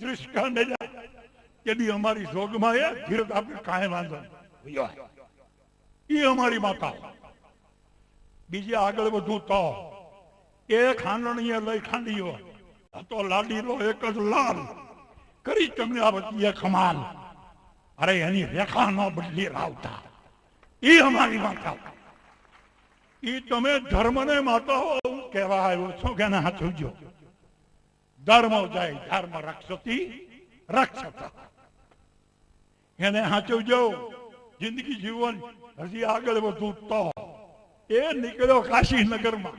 દૃષ્કાંત તેથી અમારી જોગમાં એ ધીરજ આપણે કાંઈ વાંધો એ અમારી માતા બીજી આગળ વધુ તો એ ખાંડણીએ લઈ ખાંડીઓ તો લાડીલો એક જ લાલ કરી તમને આ વચ્ચે કમાલ અરે એની રેખા ન બદલી લાવતા એ અમારી માતા એ તમે ધર્મને માતા કહેવા આવ્યો છો કે ના હાચુજો ધર્મ જાય ધર્મ રક્ષતી રક્ષતા એને હાચુજો જિંદગી જીવન હજી આગળ વધુ તો એ નીકળ્યો કાશીનગરમાં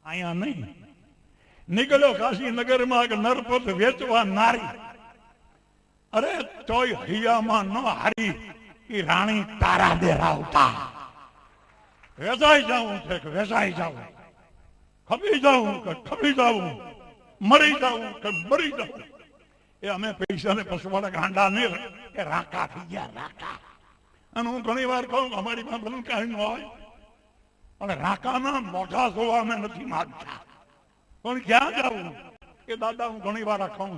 અહીંયા નહીં નીકળ્યો કાશીનગરમાં નરપત વેચવા નારી અરે તોય હૈયામાં ન હારી એ રાણી તારા દે રાવતા વેચાઈ જાઉં છે કે વેચાઈ જાઉં ખપી જાઉં કે ખપી જાઉં મરી જાઉં કે મરી જાઉં એ અમે પૈસા ને પસવાડા ગાંડા ને એ રાકા થઈ ગયા રાકા અને હું ઘણી વાર કહું અમારી પાસે બધું કાંઈ ન હોય અને રાકાના મોઢા જોવા અમે નથી માંગતા પણ ક્યાં જાવું એ દાદા હું ઘણી વાર કહું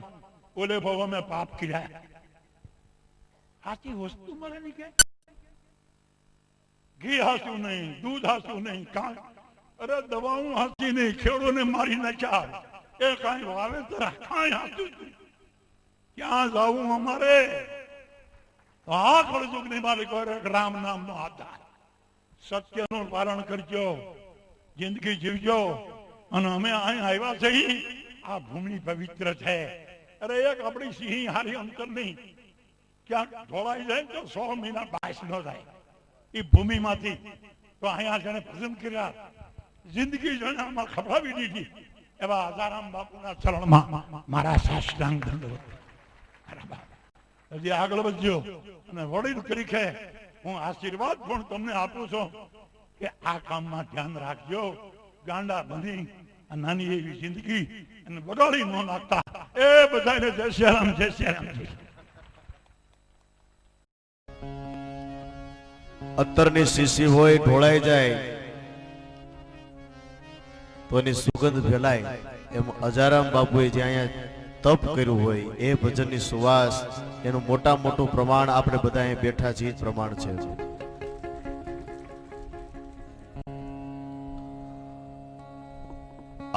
બોલે ભાવ અમે પાપ કર્યા સાચી વસ્તુ મળે નહીં કે ઘી હાસું નહીં દૂધ હાસું નહીં કાંઈ અરે દવાઓ હાસી નહીં ખેડૂને મારી નાખ્યા એ કાંઈ વાવેતર કાંઈ હાસું ક્યાં જાવું અમારે આ કળજુગ ની માલિક રામ નામ નો આધાર સત્યનું પાલન કરજો જિંદગી જીવજો અને અમે અહીં આવ્યા છીએ આ ભૂમિ પવિત્ર છે અરે એક આપણી સિંહ હારી અંતર નહીં ક્યાંક ઢોળાઈ જાય તો 100 મહિના બાસ ન થાય એ ભૂમિમાંથી તો અહીંયા જેને પસંદ કર્યા જિંદગી જેને આમાં ખભડાવી દીધી એવા આજારામ બાપુના ચરણમાં મારા સાષ્ટાંગ દંડવત હજી આગળ વધજો અને વડીલ તરીકે હું આશીર્વાદ પણ તમને આપું છું કે આ કામમાં ધ્યાન રાખજો ગાંડા બની નાની એવી જિંદગી અને બગાડી ન નાખતા એ બધાને જય શ્રી રામ જય શ્રી રામ. અત્તરની શીશી હોય ઢોળાઈ જાય તો એની સુગંધ ફેલાય એમ અજારામ બાપુએ જે અહીંયા તપ કર્યું હોય એ ભજનની સુવાસ એનું મોટું પ્રમાણ આપણે બધા અહીં બેઠા છીએ પ્રમાણ છે.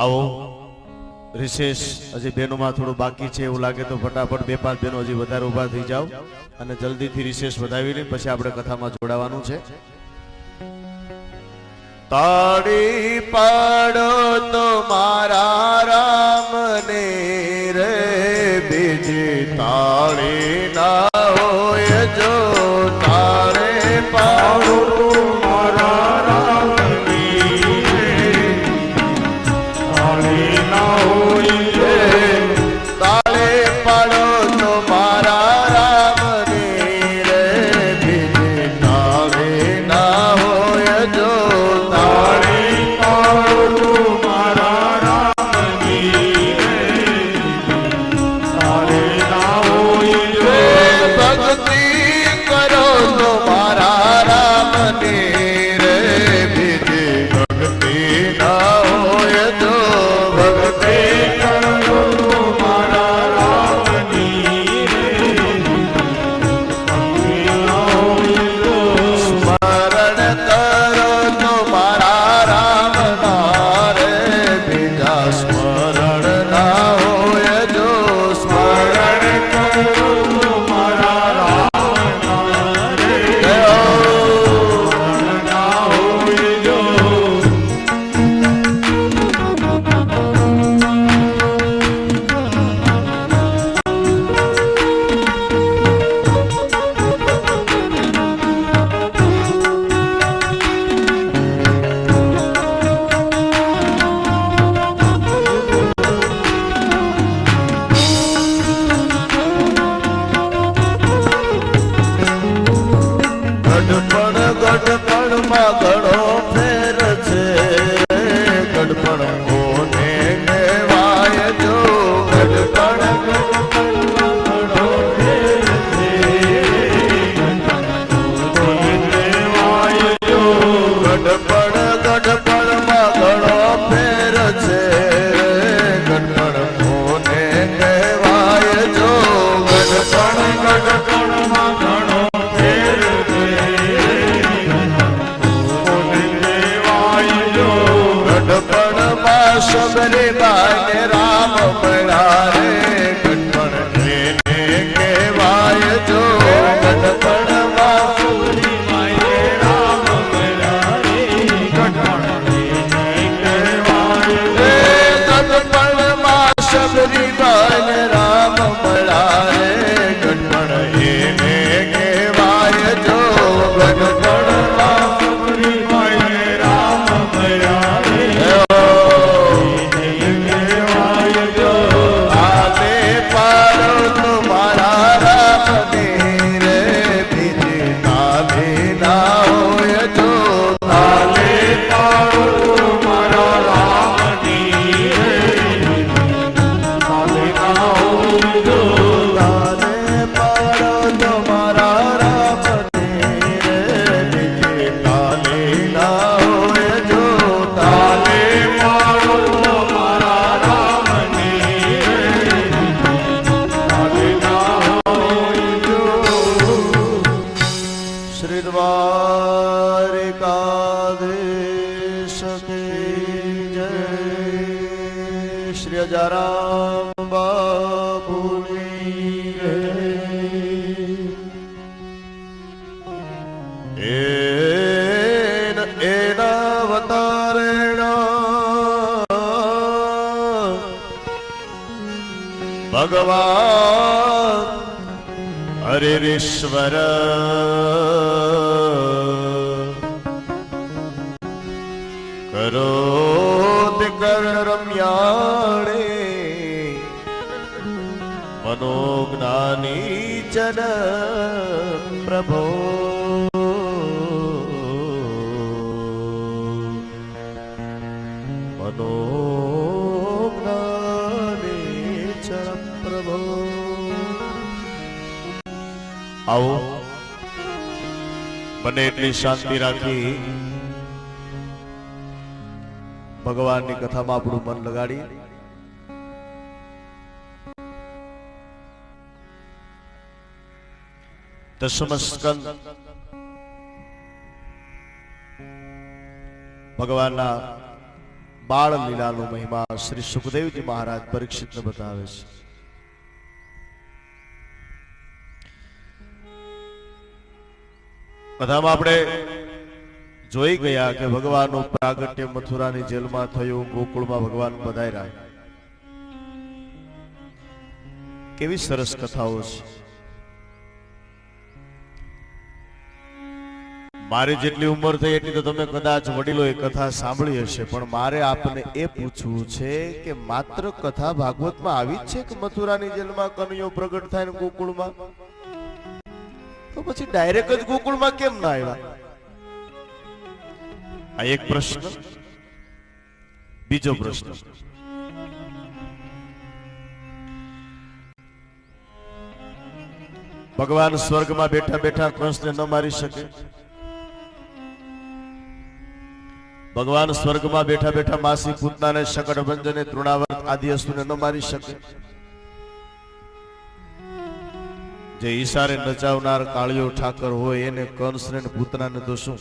આવો રિશેષ હજી બહેનોમાં થોડું બાકી છે એવું લાગે તો ફટાફટ 2-5 બહેનો હજી વધારે ઉભા થઈ જાઓ અને જલ્દીથી રિશેષ વધાવી લઈ પછી આપણે કથામાં જોડાવાનું છે. તાળી પાડો તો મારા રામને રે બીજી તાળી ના હોય જો તારે પાડો મારા રામની તાળી ના હોય તાળી પાડો તો મારા રામની રે બીજી તાળી ના હોય જો શબરી બાલ રામ મળ્યા રે ગઢપણ એને કહેવાય જો ગઢપણમાં શબરી બાલ રામ મળ્યા રે એને કહેવાય જો આલે પારો તમારા રામને રે બીજે નાલે ના હોય જો નાલે પારો તમારા રામની રે નાલે ના હોય જો નાલે પારો તમારા રામને રે બીજે નાલે ના હોય જો નાલે પારો તમારા રામની રે નાલે ના હોય જો શ્રી દ્વારિકાધીશ કી જય શ્રી અજારામ બાપુની જય એના અવતારેણ ભગવાન હરિશ્વર કરોત કર રમ્યાણે મનોજ્ઞાની જન પ્રભો મનોજ્ઞાની જન પ્રભો આવો બને એટલી શાંતિ રાખી ભગવાનની કથામાં આપણું મન લગાડી દશમ સ્કંદ ભગવાનના બાળ લીલાનો મહિમા શ્રી સુખદેવજી મહારાજ પરીક્ષિતને બતાવે છે. કથામાં આપણે જોઈ ગયા કે ભગવાનનું પ્રાગટ્ય મથુરાની જેલમાં થયું, ગોકુળમાં ભગવાન પધાર્યા. કેવી સરસ કથાઓ છે. મારી જેટલી ઉંમર થઈ એટલી તો તમે કદાચ વડીલો એ કથા સાંભળી હશે, પણ મારે આપને એ પૂછવું છે કે માત્ર કથા ભાગવતમાં આવી જ છે કે મથુરાની જેલમાં કનૈયો પ્રગટ થાય ને ગોકુળમાં? તો પછી ડાયરેક્ટ જ ગોકુળમાં કેમ ના આવ્યા? આ એક પ્રશ્ન. બીજો પ્રશ્ન, ભગવાન સ્વર્ગમાં બેઠા બેઠા કંસને ન મારી શકે? ભગવાન સ્વર્ગમાં બેઠા બેઠા માસી પૂતનાને, શકટભંજને, તૃણાવર્ત આદિ અસુરને ન મારી શકે? જે ઈશારે નચાવનાર કાળિયો ઠાકર હોય એને કંસને ને પૂતનાને તો શું?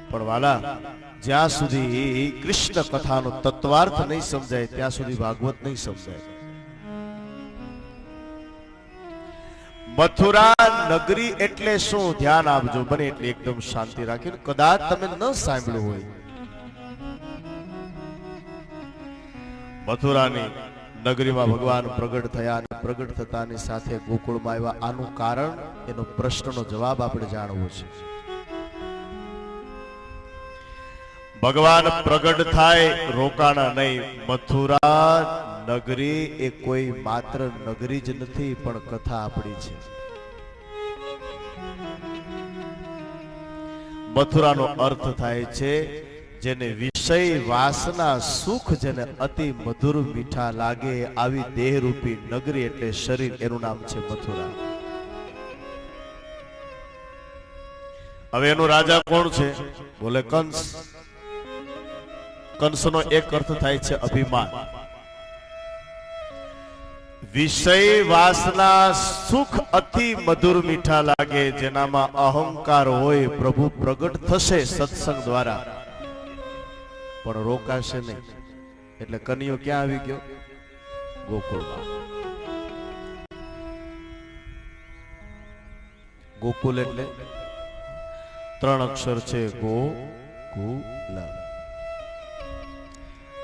પણ વાલા, જ્યાં સુધી કૃષ્ણ કથાનો તત્વાર્થ નહીં સમજાય ત્યાં સુધી ભાગવત નહીં સમજાય. મથુરા નગરી એટલે શું? ધ્યાન આપજો, બને એટલે એકદમ શાંતિ રાખીને. કદાચ તમે ન સાંભળ્યું હોય, મથુરાની નગરીમાં ભગવાન પ્રગટ થયા અને પ્રગટ થતાની સાથે ગોકુળમાં આવ્યા. આનું કારણ, એનો પ્રશ્નનો જવાબ આપણે જાણવો છે. ભગવાન પ્રગટ થાય, રોકાણા નહીં. મથુરા નગરી એ કોઈ માત્ર નગરી જ નથી, પણ કથા આપણી છે. મથુરાનો અર્થ થાય છે જેને વિષય વાસના સુખ જેને અતિ મધુર મીઠા લાગે, આવી દેહરૂપી નગરી એટલે શરીર, એનું નામ છે મથુરા. હવે એનો રાજા કોણ છે? બોલે કંસ. કંસનો એક અર્થ થાય છે અભિમાન. વિષય વાસના સુખ અતિ મધુર મીઠા લાગે, જેનામાં અહંકાર હોય, પ્રભુ પ્રગટ થશે સત્સંગ દ્વારા, પણ રોકાશે નહીં. એટલે કનૈયો ક્યાં આવી ગયો? ગોકુળમાં. ગોકુલ એટલે 3 અક્ષર છે, ગો કુલ.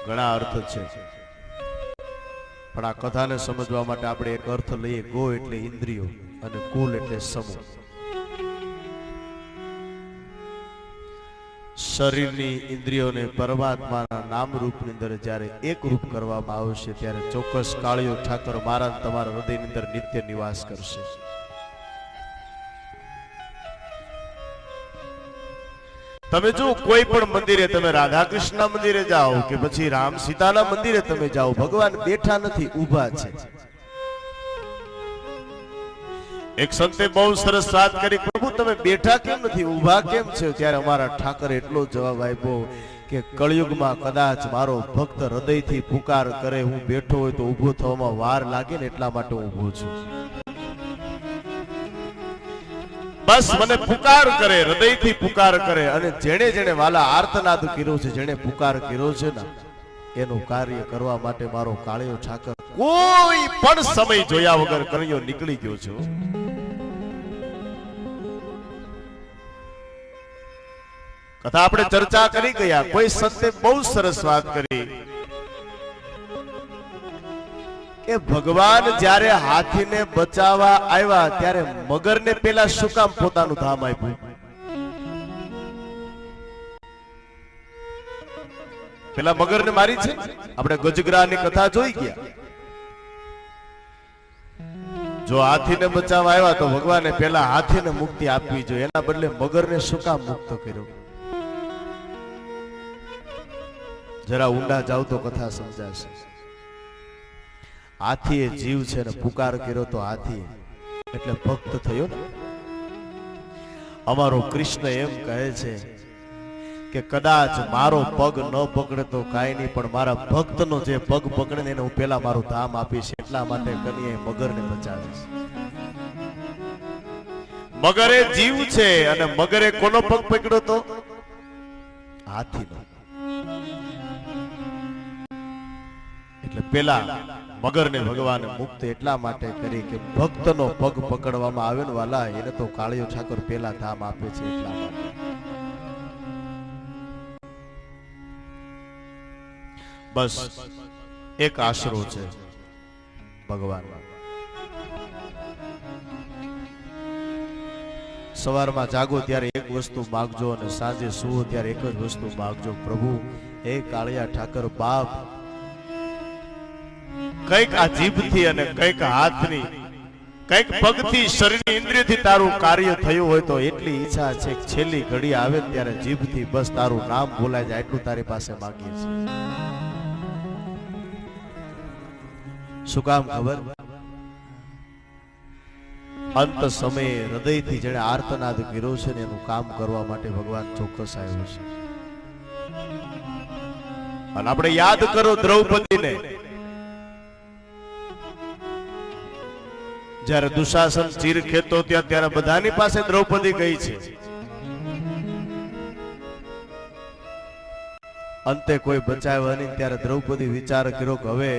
ઘણા અર્થ છે, પણ આ કથાને સમજવા માટે આપણે એક અર્થ લઈએ. ગો એટલે ઇન્દ્રિયો અને કુલ એટલે સમૂહ. શરીરની ઇન્દ્રિયોને પરમાત્માના નામ રૂપની અંદર જ્યારે એક રૂપ કરવામાં આવશે ત્યારે ચોક્કસ કાળિયો ઠાકર મારા તમારા હૃદયની અંદર નિત્ય નિવાસ કરશે. તમે જો કોઈ પણ મંદિરે, તમે રાધા કૃષ્ણના મંદિરે જાઓ કે પછી રામ સીતાના મંદિરે તમે જાઓ, ભગવાન બેઠા નથી, ઊભા છે. એક સંતે બહુ સરસ વાત કરી, પ્રભુ તમે બેઠા કેમ નથી, ઊભા કેમ છે? ત્યારે અમારા ઠાકરે એટલો જવાબ આપ્યો કે કળિયુગમાં કદાચ મારો ભક્ત હૃદયથી પુકાર કરે, હું બેઠો હોય તો ઊભો થવામાં વાર લાગે ને એટલા માટે હું ઊભો છું. બસ મને પુકાર કરે, હૃદયથી પુકાર કરે, અને જેણે જેણે વાલા આર્તનાદ કર્યો છે, જેણે પુકાર કર્યો છે ને એનું કાર્ય કરવા માટે મારો કાળિયો ઠાકર કોઈ પણ સમય જોયા વગર કર્યો નીકળી ગયો છે. કથા આપણે ચર્ચા કરી ગયા. કોઈ સંતે બહુ સરસ વાત કરી કે ભગવાન જ્યારે હાથીને બચાવવા આવ્યા ત્યારે મગરને પેલા શું કામ પોતાનું ધામ આપ્યું? પેલા મગરને મારી છે. આપણે ગજગરાની કથા જોઈ ગયા. જો હાથીને બચાવવા આવ્યા તો ભગવાને પેલા હાથીને મુક્તિ આપવી જોઈએ, એના બદલે મગરને શું કામ મુક્ત કર્યો? જરા ઊંડા જાવ તો કથા સમજાશે. હાથીએ જીવ છે ને પુકાર કર્યો તો હાથી એટલે ભક્ત થયો ને. અમારો કૃષ્ણ એમ કહે છે કે કદાચ મારો પગ ન પકડે તો કાંઈ નહીં, પણ મારા ભક્તનો જે પગ પકડે ને એને હું પેલા મારું ધામ આપીશ. એટલા માટે કનૈયાએ મગરને બચાવીશ. મગરે જીવ છે અને મગરે કોનો પગ પકડ્યો તો? હાથીનો. એટલે પેલા મગરને ભગવાને મુક્ત એટલા માટે કરી કે ભક્તનો પગ પકડવામાં આવે ને વાલા, એને તો કાળિયો ઠાકર પેલા ધામ આપે છે. એટલા માટે બસ એક આશરો છે ભગવાન. સવારમાં જાગો ત્યારે એક વસ્તુ માગજો અને સાંજે સુવો ત્યારે એક જ વસ્તુ માગજો, પ્રભુ હે કાળિયા ઠાકર બાપ, કઈક આ જીભથી અને કઈક હાથની, કઈક પગથી, શરીરની ઇન્દ્રિયથી તારું કાર્ય થયું હોય તો એટલી ઈચ્છા છે કે છેલ્લી ઘડી આવે ત્યારે જીભથી બસ તારું નામ બોલાય જાય, એટલું તારી પાસે માંગીએ છીએ. શું કામ ખબર? અંત સમયે હૃદયથી જેણે આર્તનાદ કર્યો છે ને એનું કામ કરવા માટે ભગવાન ચોક્કસ આવ્યો છે. અને આપણે યાદ કરો દ્રૌપદીને, જ્યારે દુશાસન ચીર ખેતો ત્યાં ત્યારે બધાની પાસે દ્રૌપદી ગઈ છે. અંતે કોઈ બચાવ્યા નહીં ત્યારે દ્રૌપદી વિચાર કર્યો કે હવે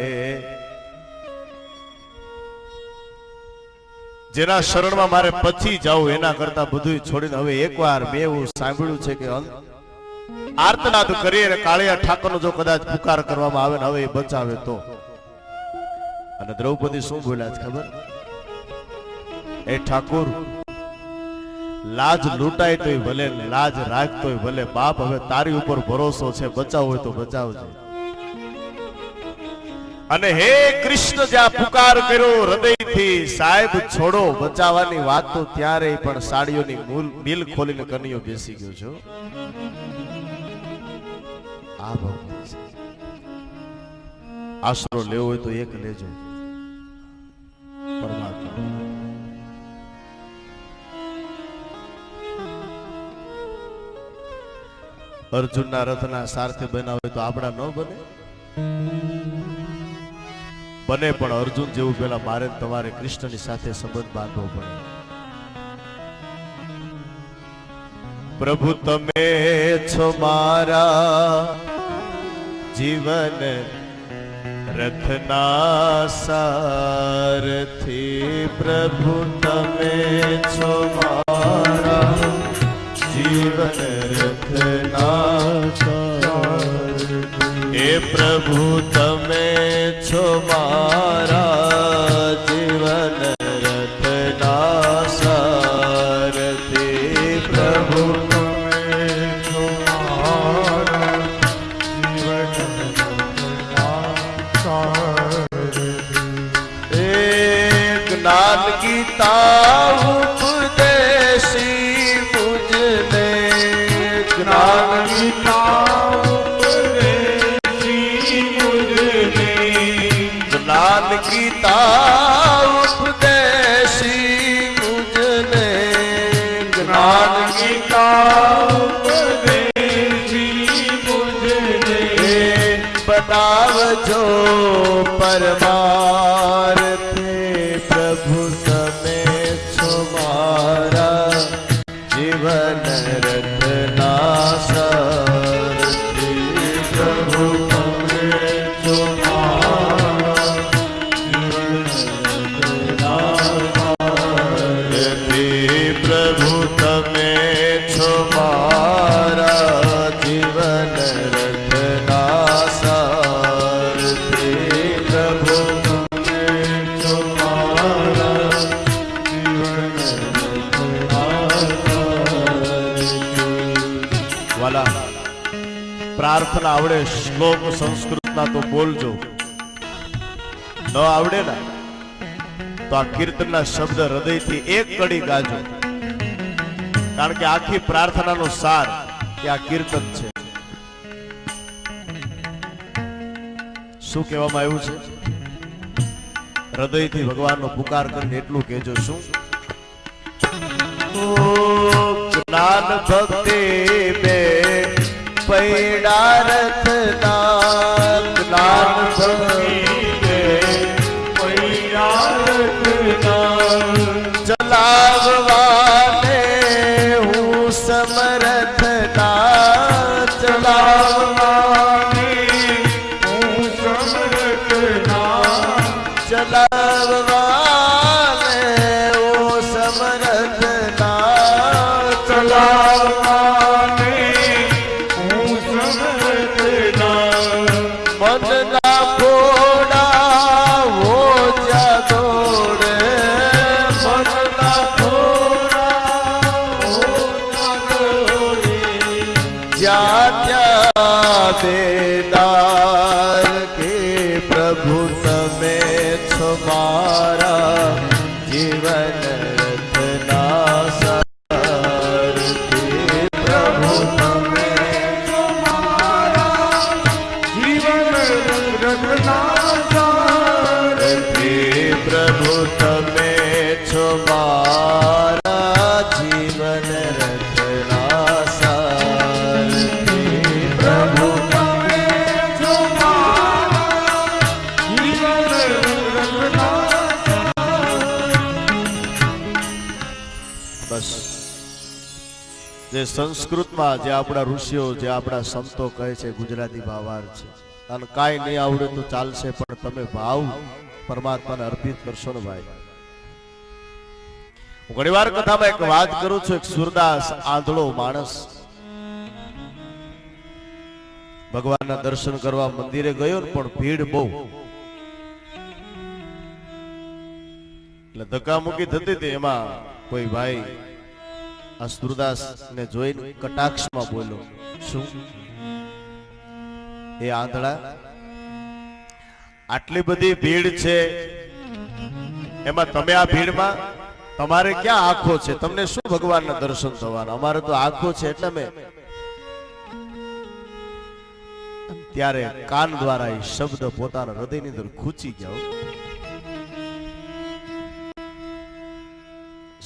જેના શરણમાં મારે પછી જાઉં એના કરતા બધું છોડીને હવે એકવાર મેં એવું સાંભળ્યું છે કે આર્તનાદ કરી અને કાળિયા ઠાકરનો જો કદાચ પુકાર કરવામાં આવે ને હવે એ બચાવે તો. અને દ્રૌપદી શું બોલ્યા છે ખબર? એ ઠાકુર, લાજ લૂંટાય તોય ભલે, લાજ રાખતોય ભલે, બાપ હવે તારી ઉપર ભરોસો છે, બચાવ હોય તો બચાવજે. અને હે કૃષ્ણ, જ્યાં પુકાર કર્યો હૃદયથી, સાહેબ છોડો બચાવવાની વાત તો ત્યારે પણ સાડીઓની મિલ ખોલીને કનૈયો બેસી ગયો છો. આ ભગવાન છે. આશરો લેવો હોય તો એક લેજો, પરમાત્મા. અર્જુનના રથના સારથી બન્યા હોય તો આપણા ન બને? બને, પણ અર્જુન જેવું પેલા મારે તમારે કૃષ્ણની સાથે સંબંધ બાંધવો પડે. પ્રભુ તમે છો મારા જીવન રથના સારથી, પ્રભુ તમે છો મારા જીવન રથના સારથી. પ્રભુ તમે છો મારા જીવન રથના સારથી પ્રભુ તમે છો મારા જીવન રથના સારથી. જ્ઞાન ગીતા ઉપદેશી મુજને જ્ઞાન ગીતા ઉપદેશી મુજને જ્ઞાન ગીતા ઉપદેશી મુજને જ્ઞાન ગીતા ઉપદેશી મુજને બનાવજો પરમાર્થે પ્રભુ તમે છો મારા જીવન રથના સારથી પ્રભુ તમે છો મારા જીવન રથના સારથી પ્રભુ તમે છો મારા જીવન રથના સારથી પ્રભુ તમે છો મારા જીવન રથના સારથી. વાલા, પ્રાર્થના આવડે શ્લોક સંસ્કૃતના તો બોલજો, ન આવડે ને તો આ કીર્તનના શબ્દ હૃદયથી એક કડી ગાજો, કારણ કે આખી પ્રાર્થનાનો સાર એ આ કીર્તન છે. શું કહેવામાં આવ્યું છે? હૃદયથી ભગવાનનો પુકાર કરીને એટલું કહેજો. શું? જ્ઞાન ભક્તિ બે પૈડા રથના જ્ઞાન ભક્તિ બે પૈડા રથના ચલાવવાને હું સમર્થ ના ચલાવવાને હું સમર્થ ના ચલાવવાને હું સમર્થ ના ચલાવવાને હું સમર્થ ના મનના ઘોડા હો જા દોડે મનના ઘોડા હો જા દોડે જ્યાં ત્યાં બેદાર કે પ્રભુ તમે છો મારા જીવન રથના સારથી પ્રભુ તમે છો મારા જીવન રથના સારથી. પ્રભુ તમે છો મારા જીવન રથના સારથી પ્રભુ તમે છો મારા જીવન રથના બસ. જે સંસ્કૃતમાં જે આપણા ઋષિઓ જે આપણા સંતો કહે છે ગુજરાતી ભાવાર્થ છે, અને કાંઈ નહીં આવડે તો ચાલશે, પણ તમે ભાવ પરમાત્માને અર્પિત કરશો ને ભાઈ. હું ઘણી વાર કથામાં એક વાત કરું છું. એક સુરદાસ આંધળો માણસ ભગવાનના દર્શન કરવા મંદિરે ગયો ને, પણ ભીડ બહુ, એટલે ધક્કામુક્કી થતી હતી. એમાં કોઈ ભાઈ આ સુરદાસ ને જોઈને કટાક્ષમાં બોલ્યો, શું એ આંધળા, આટલી બધી ભીડ છે, એમાં તમે આ ભીડમાં તમારે ક્યાં આંખો છે? તમને શું ભગવાનના દર્શન થવાના? અમારે તો આંખો છે એટલે મેં. ત્યારે કાન દ્વારા એ શબ્દ પોતાના હૃદયની અંદર ખૂંચી ગયા.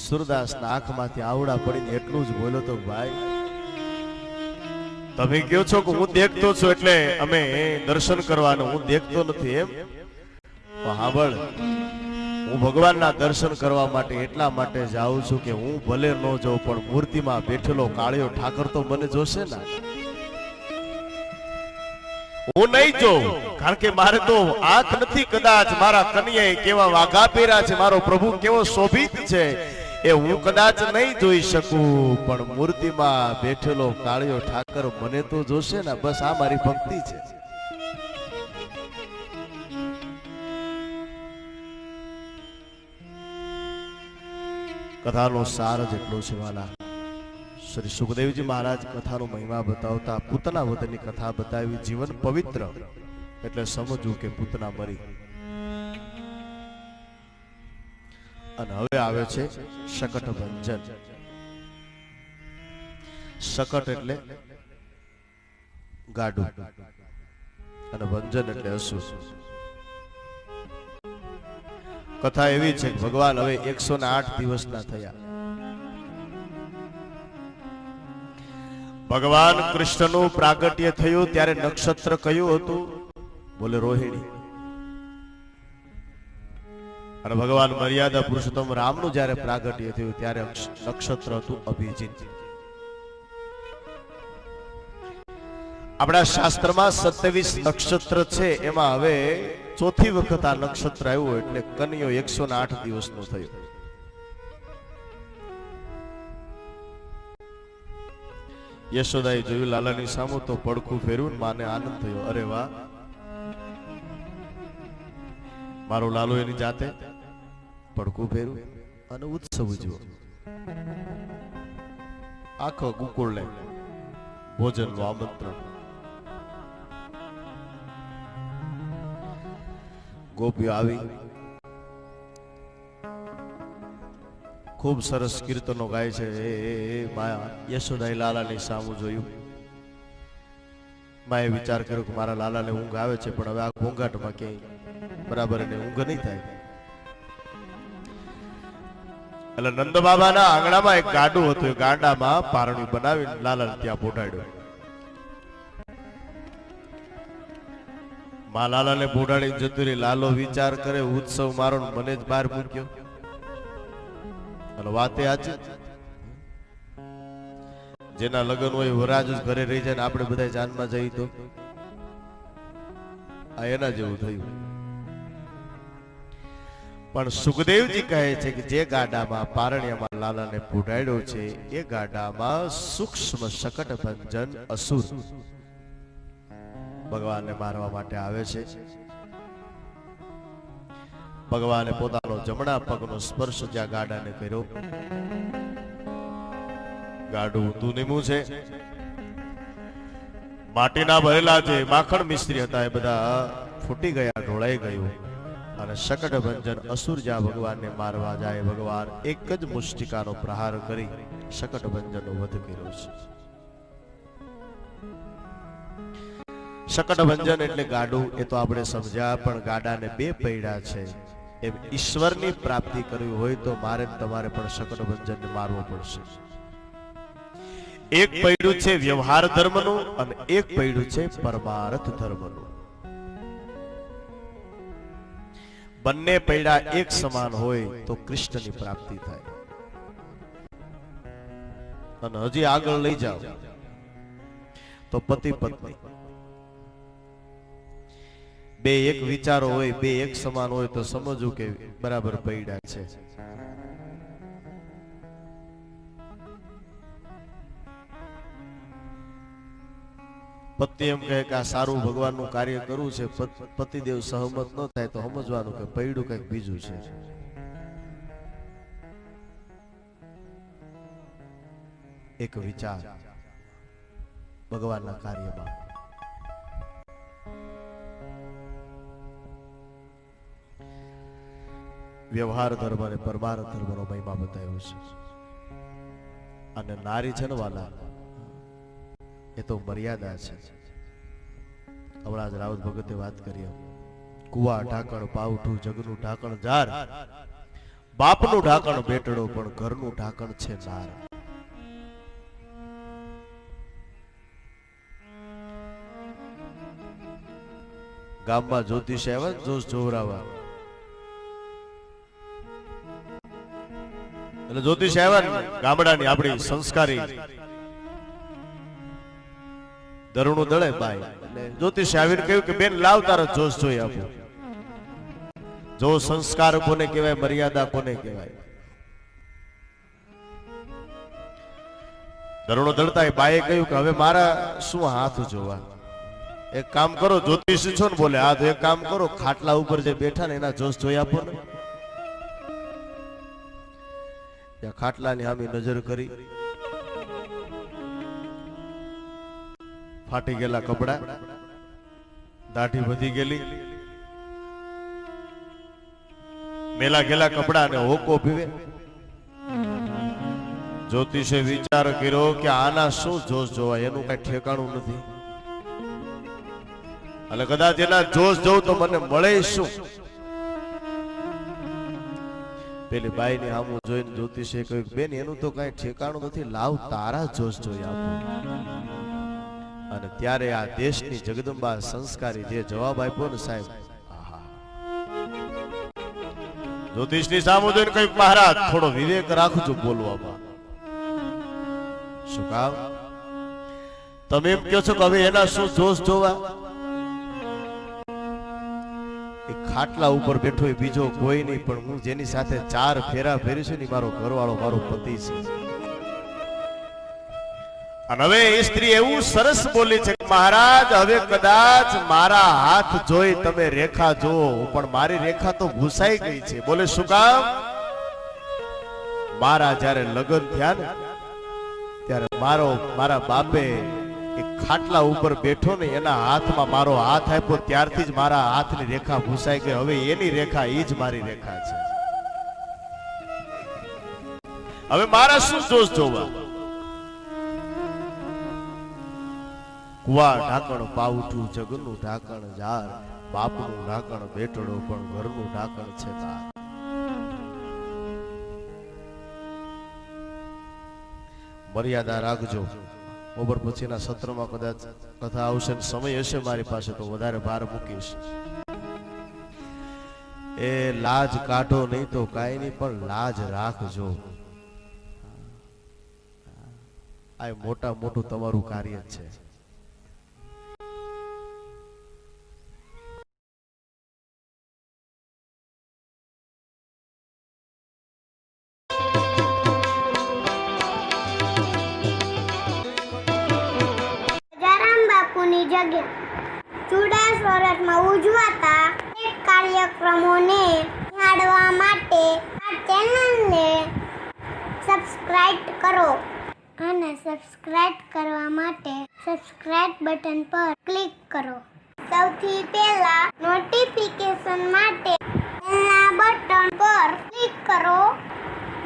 સુરદાસના આંખમાંથી આવડા પડીને એટલું જ બોલ્યો તો, ભાઈ તમે કહો છો કે હું દેખતો છું એટલે અમે દર્શન કરવાનું, હું દેખતો નથી એમ? સાંભળ, હું ભગવાનના દર્શન કરવા માટે એટલા માટે જાઉં છું કે હું ભલે ન જાઉં પણ મૂર્તિમાં બેઠેલો કાળિયો ઠાકર તો મને જોશે ને. હું નહીં જોઉં, કારણ કે મારે તો આંખ નથી. કદાચ મારા કન્યાએ કેવા વાઘા પહેર્યા છે, મારો પ્રભુ કેવો શોભિત છે, એ હું કદાચ નહીં જોઈ શકું, પણ મૂર્તિમાં બેઠેલો કાળિયો ઠાકર મને તો જોશે ને. બસ આ મારી ભક્તિ છે. કથાનો સાર જ એટલો છે વાલા. શ્રી સુખદેવજી મહારાજ કથાનો મહિમા બતાવતા પૂતના વધની કથા બતાવી. જીવન પવિત્ર એટલે સમજવું કે પૂતના મરી. અને હવે આવે છે શકટ ભંજન. શકટ એટલે ગાડું અને ભંજન એટલે અસુર. કથા એવી છે કે ભગવાન હવે 108 દિવસના થયા. ભગવાન કૃષ્ણનું પ્રાગટ્ય થયું ત્યારે નક્ષત્ર કયું હતું? બોલે રોહિણી. અને ભગવાન મર્યાદા પુરુષોત્તમ રામનું જ્યારે પ્રાગટ્ય થયું ત્યારે નક્ષત્ર હતું અભિજીત. આપણા શાસ્ત્રમાં 27 નક્ષત્ર છે, એમાં હવે ચોથી વખત આ નક્ષત્ર આવ્યું એટલે કન્યો 108 દિવસનો થયો. યશોદાએ જોયું લાલાની સામું તો પડખું ફેરવું, માને આનંદ થયો. અરે વાહ, મારો લાલો એની જાતે પડખું ફેરવું અને ઉત્સવ ઉજવો. આખો ગોકુળને ભોજનનું આમંત્રણ. ગોપીઓ આવી ખૂબ સરસ કીર્તનો ગાય છે. એ માયા યશોદાએ લાલાની સામું જોયું. માએ વિચાર કર્યો કે મારા લાલાને ઊંઘ આવે છે, પણ હવે આ ઘોંઘાટમાં ક્યાંય બરાબર એને ઊંઘ નહીં થાય. એટલે નંદ બાબાના આંગણામાં એક ગાડું હતું. એ ગાડામાં પારણું બનાવીને લાલાને ત્યાં બોટાડ્યો. માં લાલાને બોટાડીને જતું રહી. લાલો વિચાર કરે ઉત્સવ મારો મને જ બહાર મૂક્યો. અને વાતે આજી, જેના લગ્ન હોય વરાજ જ ઘરે રહી જાય ને આપણે બધા જાનમાં જઈ તો આ એના જેવું થયું. પણ સુખદેવજી કહે છે કે જે ગાડામાં પારણિયામાં લાલાને પુડાડ્યો છે એ ગાડામાં સૂક્ષ્મ શકટ ભંજન અસુર ભગવાનને મારવા માટે આવે છે. ભગવાને પોતાનો જમણા પગનો સ્પર્શ જ્યાં ગાડાને કર્યો, ગાડું ઊંધું નીમું છે. માટીના ભરેલા જે માખણ મિસ્ત્રી હતા એ બધા ફૂટી ગયા, ઢોળાઈ ગયું. અને શકટ ભંજન અસુર જ્યાં ભગવાનને મારવા જાય, ભગવાન એક જ મુષ્ટિકાનો પ્રહાર કરી શકટ ભંજનનો વધ કર્યો છે. શકટ ભંજન એટલે ગાડું, એ તો આપણે સમજ્યા. પણ ગાડાને બે પૈડા છે. એમ ઈશ્વરની પ્રાપ્તિ કરવી હોય તો મારે તમારે પણ શકટ ભંજનને મારવો પડશે. એક પૈડું છે વ્યવહાર ધર્મનું અને એક પૈડું છે પરમાર્થ ધર્મનું. બંને પૈડા એક સમાન હોય તો કૃષ્ણની પ્રાપ્તિ થાય. અને હજી આગળ લઈ જાઓ તો પતિ પત્ની બે એક વિચારો હોય, બે એક સમાન હોય તો સમજવું કે બરાબર પૈડા છે. પતિ એમ કહે કે આ સારું ભગવાનનું કાર્ય કરવું છે, પતિદેવ સહમત ન થાય તો સમજવાનું કે પૈડું કંઈક બીજું છે. એક વિચાર ભગવાનના કાર્યમાં. વ્યવહાર ધર્મ અને પરમાર્થ ધર્મનો મહિમા બતાવ્યો છે. અને નારી છે ને વાલા, એ તો મર્યાદા છે. હમણાં જ રાવત ભગતે વાત કરી, કુવા ઢાંકણ પાવઠું, જગનું ઢાંકણ જાર, બાપનું ઢાંકણ બેટડો, પણ ઘરનું ઢાંકણ છે નાર. ગામમાં જ્યોતિષ આવ્યા જોશ જોવરાવા, એટલે જ્યોતિષ આવ્યા ગામડાની આપણી સંસ્કારી દરુણું દળે બાઈ, એટલે જ્યોતિષ આવીને કહ્યું કે બેન લાવ તારા જોશ જોઈ આપો. જો સંસ્કાર કોને કહેવાય, મર્યાદા કોને કહેવાય. દરુણો દળતા બાઈએ કહ્યું કે હવે મારા શું હાથ જોવા, એક કામ કરો, જ્યોતિષ છો ને, બોલે હા તો એક કામ કરો, ખાટલા ઉપર જે બેઠા ને એના જોશ જોઈ આપો ને. ત્યાં ખાટલાની સામે નજર કરી, ફાટી ગયેલા કપડા, દાઢી વધી ગયેલી, મેલા ગયેલા કપડા અને હોકો પીવે. જ્યોતિષે વિચાર કર્યો કે આના શું જોશ જોવાય, એનું કઈ ઠેકાણું નથી, અને કદાચ એના જોશ જોઉં તો મને મળે શું. પેલી બાઈ ની સામું જોઈને જ્યોતિષે કહ્યું, બેન એનું તો કઈ ઠેકાણું નથી, લાવ તારા જોશ જોઈ આપું. અને ત્યારે આ દેશની જગદંબા સંસ્કારી જે જવાબ આપ્યો ને સાહેબ, જ્યોતિષની સામું જોઈને કહ્યું, મહારાજ થોડો વિવેક રાખજો બોલવામાં. શું કામ? તમે એમ કહો છો કે હવે એના શું જોશ જોવા? એ ખાટલા ઉપર બેઠો એ બીજો કોઈ નહીં, પણ હું જેની સાથે 4 ફેરા ફેરીશું ને મારો ઘરવાળો, મારો પતિ છે. અને હવે એ સ્ત્રી એવું સરસ બોલી છે કે મહારાજ હવે કદાચ મારા હાથ જોઈ તમે રેખા જુઓ, પણ મારી રેખા તો ભૂસાઈ ગઈ છે. બોલે શું કામ? મારા જ્યારે લગ્ન થયા ને ત્યારે મારા બાપે એક ખાટલા ઉપર બેઠો ને એના હાથમાં મારો હાથ આપ્યો, ત્યારથી જ મારા હાથની રેખા ભૂસાઈ ગઈ. હવે એની રેખા એ જ મારી રેખા છે. હવે મારા શું જોશ જોવા? કુવા ઢાંકણ પાવઠું, જગનું ઢાંકણ જાર, બાપનું ઢાંકણ બેટડો, પણ ઘરનું ઢાંકણ છે તાર. મર્યાદા રાખજો. બપોર પછીના સત્રમાં કદાચ કથા આવશે, સમય હશે મારી પાસે તો વધારે ભાર મૂકીશ. એ લાજ કાઢો નહીં તો કાંઈ નહીં, પણ લાજ રાખજો. આ મોટું તમારું કાર્ય છે. જગ્યા ચુડાસ વર્ષમાં ઉજવાતા અનેક કાર્યક્રમોને નિહાળવા માટે આ ચેનલને સબસ્ક્રાઇબ કરો. અને સબસ્ક્રાઇબ કરવા માટે સબસ્ક્રાઇબ બટન પર ક્લિક કરો. સૌથી પહેલા નોટિફિકેશન માટે બેલના બટન પર ક્લિક કરો.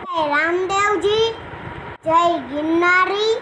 જય રામદેવજી, જય ગિરનારી.